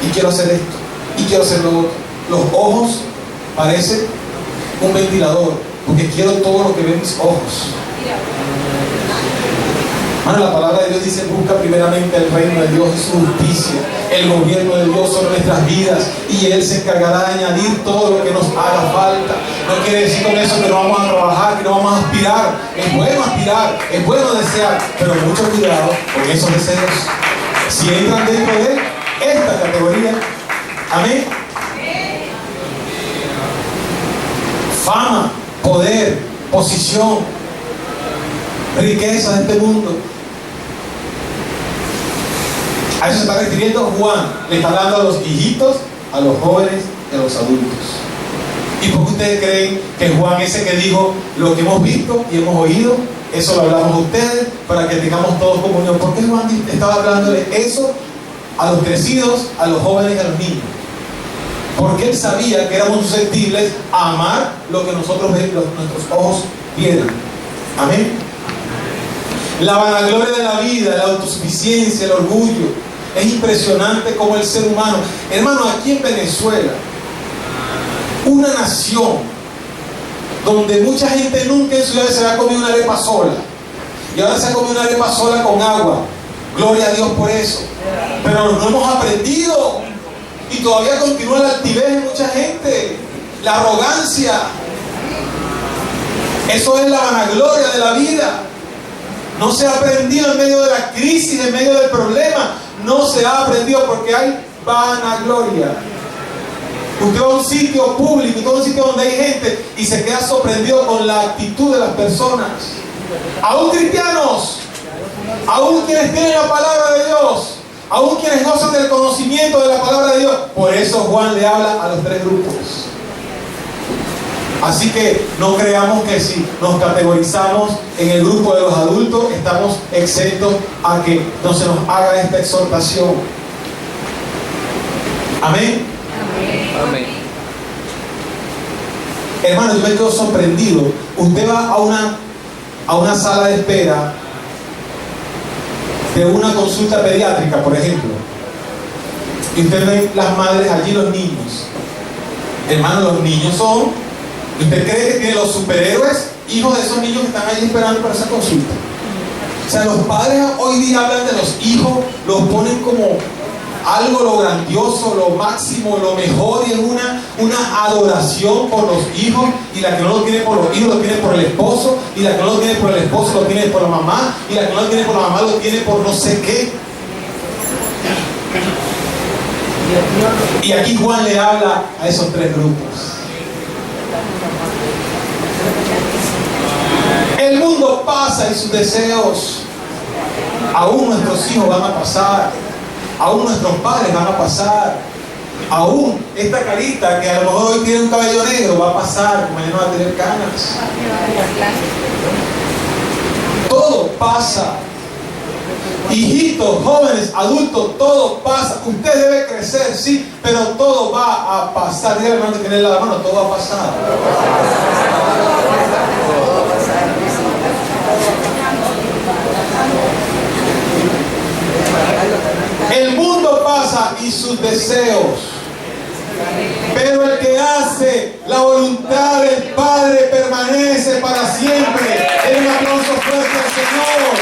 Y quiero hacer esto. Y quiero hacer lo otro. Los ojos parecen un ventilador. Porque quiero todo lo que ven mis ojos. La palabra de Dios dice: busca primeramente el reino de Dios y su justicia, el gobierno de Dios sobre nuestras vidas, y Él se encargará de añadir todo lo que nos haga falta. No quiere decir con eso que no vamos a trabajar, que no vamos a aspirar. Es bueno aspirar, es bueno desear, pero mucho cuidado con esos deseos. Si entran dentro de esta categoría, amén. Fama, poder, posición, riqueza de este mundo. A eso se está refiriendo Juan. Le está hablando a los hijitos, a los jóvenes y a los adultos. ¿Y por qué ustedes creen que Juan, ese que dijo lo que hemos visto y hemos oído, eso lo hablamos a ustedes para que tengamos todos comunión? ¿Por qué Juan estaba hablándole eso a los crecidos, a los jóvenes y a los niños? Porque él sabía que éramos susceptibles a amar lo que nosotros nuestros ojos vieran. Amén. La vanagloria de la vida, la autosuficiencia, el orgullo. Es impresionante como el ser humano, hermano, aquí en Venezuela, una nación donde mucha gente nunca en su vida se había comido una arepa sola. Y ahora se ha comido una arepa sola con agua. Gloria a Dios por eso. Pero no hemos aprendido. Y todavía continúa la altivez de mucha gente. La arrogancia. Eso es la vanagloria de la vida. No se ha aprendido en medio de la crisis, en medio del problema. No se ha aprendido porque hay vanagloria. Usted va a un sitio público, usted va a un sitio donde hay gente y se queda sorprendido con la actitud de las personas. Aún cristianos, aún quienes tienen la palabra de Dios, aún quienes gozan del conocimiento de la palabra de Dios. Por eso Juan le habla a los tres grupos. Así que no creamos que si nos categorizamos en el grupo de los adultos estamos exentos a que no se nos haga esta exhortación. Amén. Amén. Hermano, yo me quedo sorprendido. Usted va a una sala de espera de una consulta pediátrica, por ejemplo, y usted ve las madres allí, los niños. Hermano, los niños son... ¿Usted cree que tiene los superhéroes, hijos de esos niños que están ahí esperando para esa consulta? O sea, los padres hoy día hablan de los hijos, los ponen como algo lo grandioso, lo máximo, lo mejor, y es una adoración por los hijos, y la que no lo tiene por los hijos lo tiene por el esposo, y la que no lo tiene por el esposo lo tiene por la mamá, y la que no lo tiene por la mamá lo tiene por no sé qué. Y aquí Juan le habla a esos tres grupos. El mundo pasa y sus deseos, aún nuestros hijos van a pasar, aún nuestros padres van a pasar, aún esta carita que a lo mejor hoy tiene un cabello negro va a pasar, mañana va a tener canas. Todo pasa. Hijitos, jóvenes, adultos, todo pasa. Usted debe crecer, sí, pero todo va a pasar. Dígale, hermano, que tiene la mano, todo va a pasar. El mundo pasa y sus deseos, pero el que hace la voluntad del Padre permanece para siempre. Den un aplauso fuerte al Señor.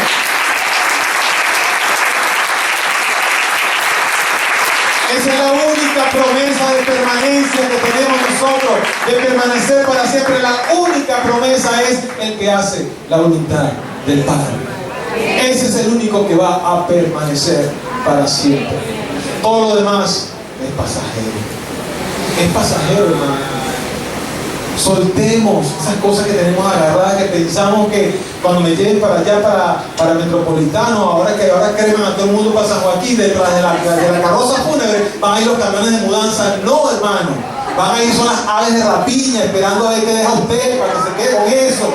Esa es la única promesa de permanencia que tenemos nosotros, de permanecer para siempre. La única promesa es el que hace la voluntad del Padre. Ese es el único que va a permanecer para siempre. Todo lo demás es pasajero. Es pasajero, hermano. Soltemos esas cosas que tenemos agarradas, que pensamos que cuando me lleven para allá, para Metropolitano, ahora queremos a todo el mundo para San Joaquín, detrás de la carroza fúnebre, van a ir los camiones de mudanza. No, hermano. Van a ir, son las aves de rapiña, esperando a ver qué deja usted para que se quede con eso.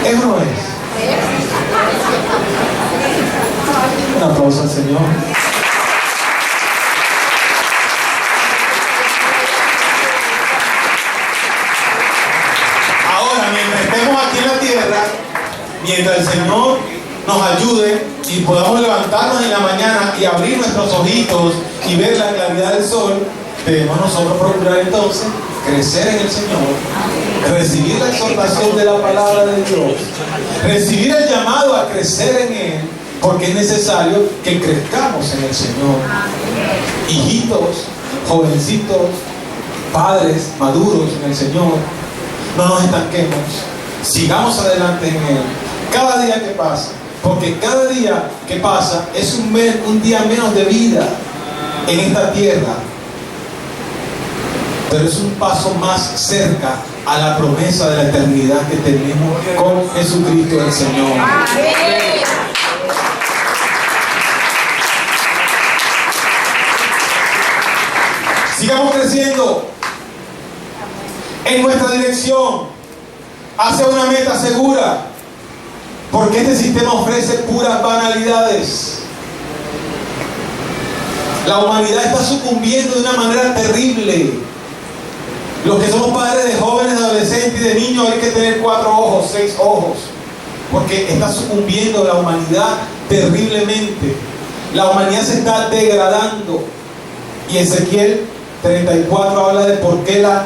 Eso no es. Un aplauso al Señor. Ahora, mientras estemos aquí en la tierra, mientras el Señor nos ayude y podamos levantarnos en la mañana y abrir nuestros ojitos y ver la claridad del sol, debemos nosotros procurar entonces crecer en el Señor, recibir la exhortación de la palabra de Dios, recibir el llamado a crecer en Él, porque es necesario que crezcamos en el Señor. Hijitos, jovencitos, padres maduros en el Señor, no nos estanquemos, sigamos adelante en Él, cada día que pasa, porque cada día que pasa es un día menos de vida en esta tierra, pero es un paso más cerca a la promesa de la eternidad que tenemos con Jesucristo el Señor. Sigamos creciendo en nuestra dirección hacia una meta segura, porque este sistema ofrece puras banalidades. La humanidad está sucumbiendo de una manera terrible. Los que somos padres de jóvenes, de adolescentes y de niños, hay que tener 4 ojos, 6 ojos, porque está sucumbiendo la humanidad terriblemente. La humanidad se está degradando. Y Ezequiel 34 habla de por qué las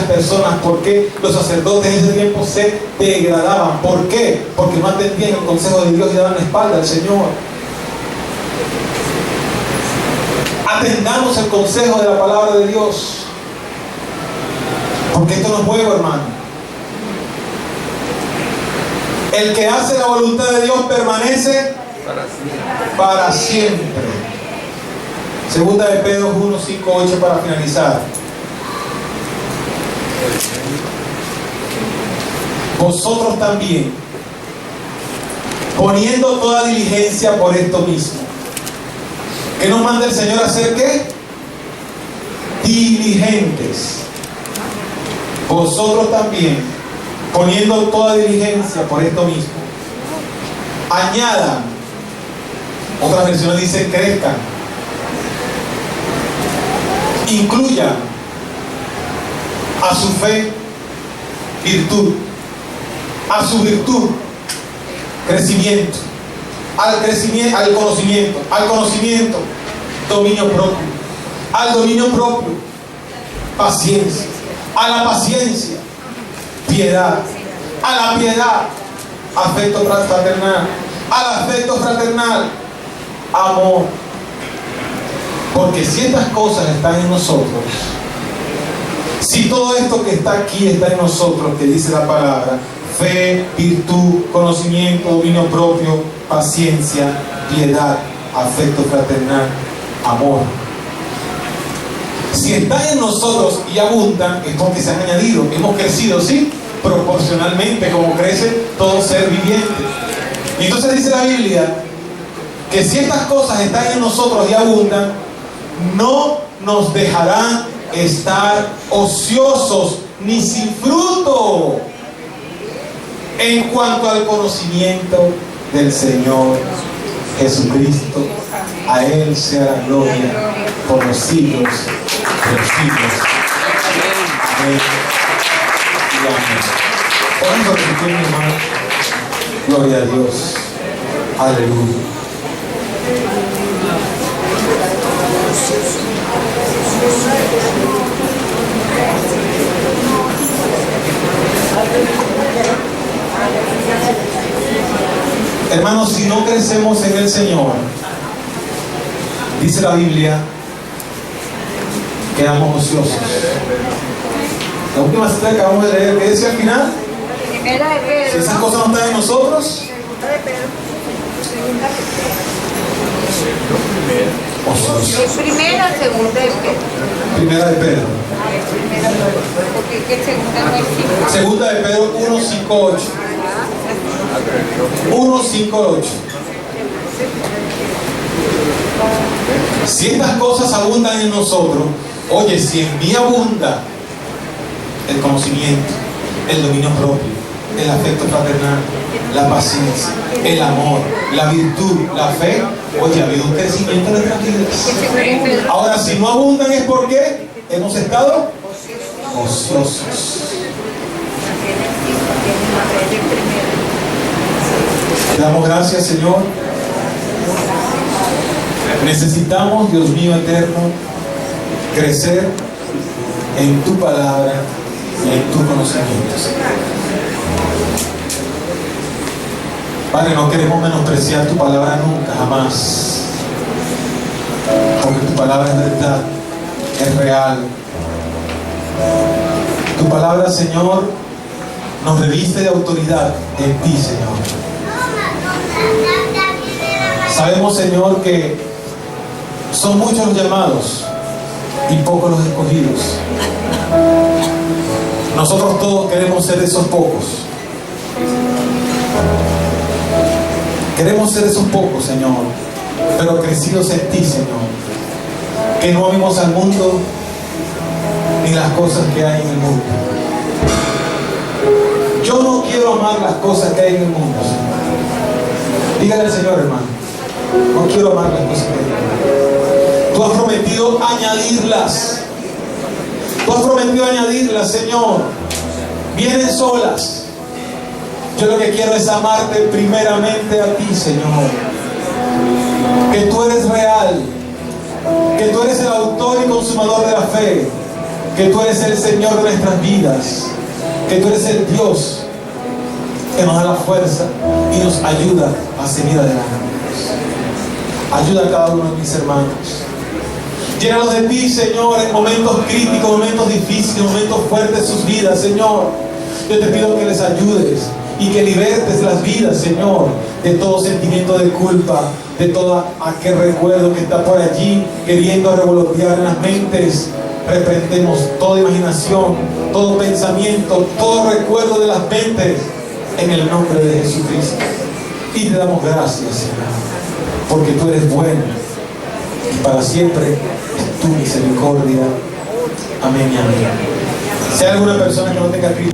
personas, por qué los sacerdotes en ese tiempo se degradaban. ¿Por qué? Porque no atendían el consejo de Dios y daban la espalda al Señor. Atendamos el consejo de la palabra de Dios, porque esto no es juego, hermano. El que hace la voluntad de Dios permanece para siempre. Segunda de Pedro 1, 5, 8 para finalizar. Vosotros también, poniendo toda diligencia por esto mismo. ¿Qué nos manda el Señor a hacer qué? Diligentes. Vosotros también, poniendo toda diligencia por esto mismo, añadan, otras versiones dicen crezcan, incluyan a su fe virtud, a su virtud crecimiento, al conocimiento dominio propio, al dominio propio paciencia, a la paciencia piedad, a la piedad afecto fraternal, al afecto fraternal amor. Porque si estas cosas están en nosotros, si todo esto que está aquí está en nosotros, que dice la palabra, fe, virtud, conocimiento, dominio propio, paciencia, piedad, afecto fraternal, amor. Si están en nosotros y abundan, es porque se han añadido. Hemos crecido, ¿sí? Proporcionalmente, como crece todo ser viviente. Y entonces dice la Biblia que si estas cosas están en nosotros y abundan, no nos dejarán estar ociosos ni sin fruto en cuanto al conocimiento del Señor Jesucristo. A Él sea la gloria por los siglos de los siglos. Amén y amén. Vamos a repetir, mi hermano. Gloria a Dios. Aleluya. Hermanos, si no crecemos en el Señor, dice la Biblia, quedamos ociosos. La última cita que acabamos de leer, ¿qué decía al final? Si esas cosas no están en nosotros, ociosos. Primera o segunda de Pedro. Primera de Pedro. Porque que segunda no es 5. Segunda de Pedro 1, 5, 8. 1, 5, 8. Si estas cosas abundan en nosotros, oye, si en mí abunda el conocimiento, el dominio propio, el afecto fraternal, la paciencia, el amor, la virtud, la fe, oye, ha habido un crecimiento en nuestras vidas. Ahora, si no abundan es porque hemos estado ociosos. Te damos gracias, Señor. Necesitamos, Dios mío eterno, crecer en tu palabra y en tu conocimiento, Señor. Padre, no queremos menospreciar tu palabra nunca, jamás. Porque tu palabra es verdad, es real. Tu palabra, Señor, nos reviste de autoridad en ti, Señor. Sabemos, Señor, que son muchos los llamados y pocos los escogidos. Nosotros todos queremos ser esos pocos. Queremos ser esos pocos, Señor, pero crecidos en ti, Señor. Que no amemos al mundo ni las cosas que hay en el mundo. Yo no quiero amar las cosas que hay en el mundo, Señor. Dígale al Señor, hermano. No quiero amar las cosas que hay en el mundo. Tú has prometido añadirlas. Tú has prometido añadirlas, Señor. Vienen solas. Yo lo que quiero es amarte primeramente a ti, Señor. Que tú eres real. que tú eres el autor y consumador de la fe, que tú eres el Señor de nuestras vidas, que tú eres el Dios que nos da la fuerza y nos ayuda a seguir adelante. Ayuda a cada uno de mis hermanos. Llénalos de ti, Señor, en momentos críticos, momentos difíciles, momentos fuertes de sus vidas, Señor. Yo te pido que les ayudes y que libertes las vidas, Señor, de todo sentimiento de culpa, de todo aquel recuerdo que está por allí queriendo revolotear en las mentes. Reprendemos toda imaginación, todo pensamiento, todo recuerdo de las mentes en el nombre de Jesucristo. Y te damos gracias, Señor, porque tú eres bueno y para siempre es tu misericordia. Amén y amén. Si hay alguna persona que no tenga Cristo,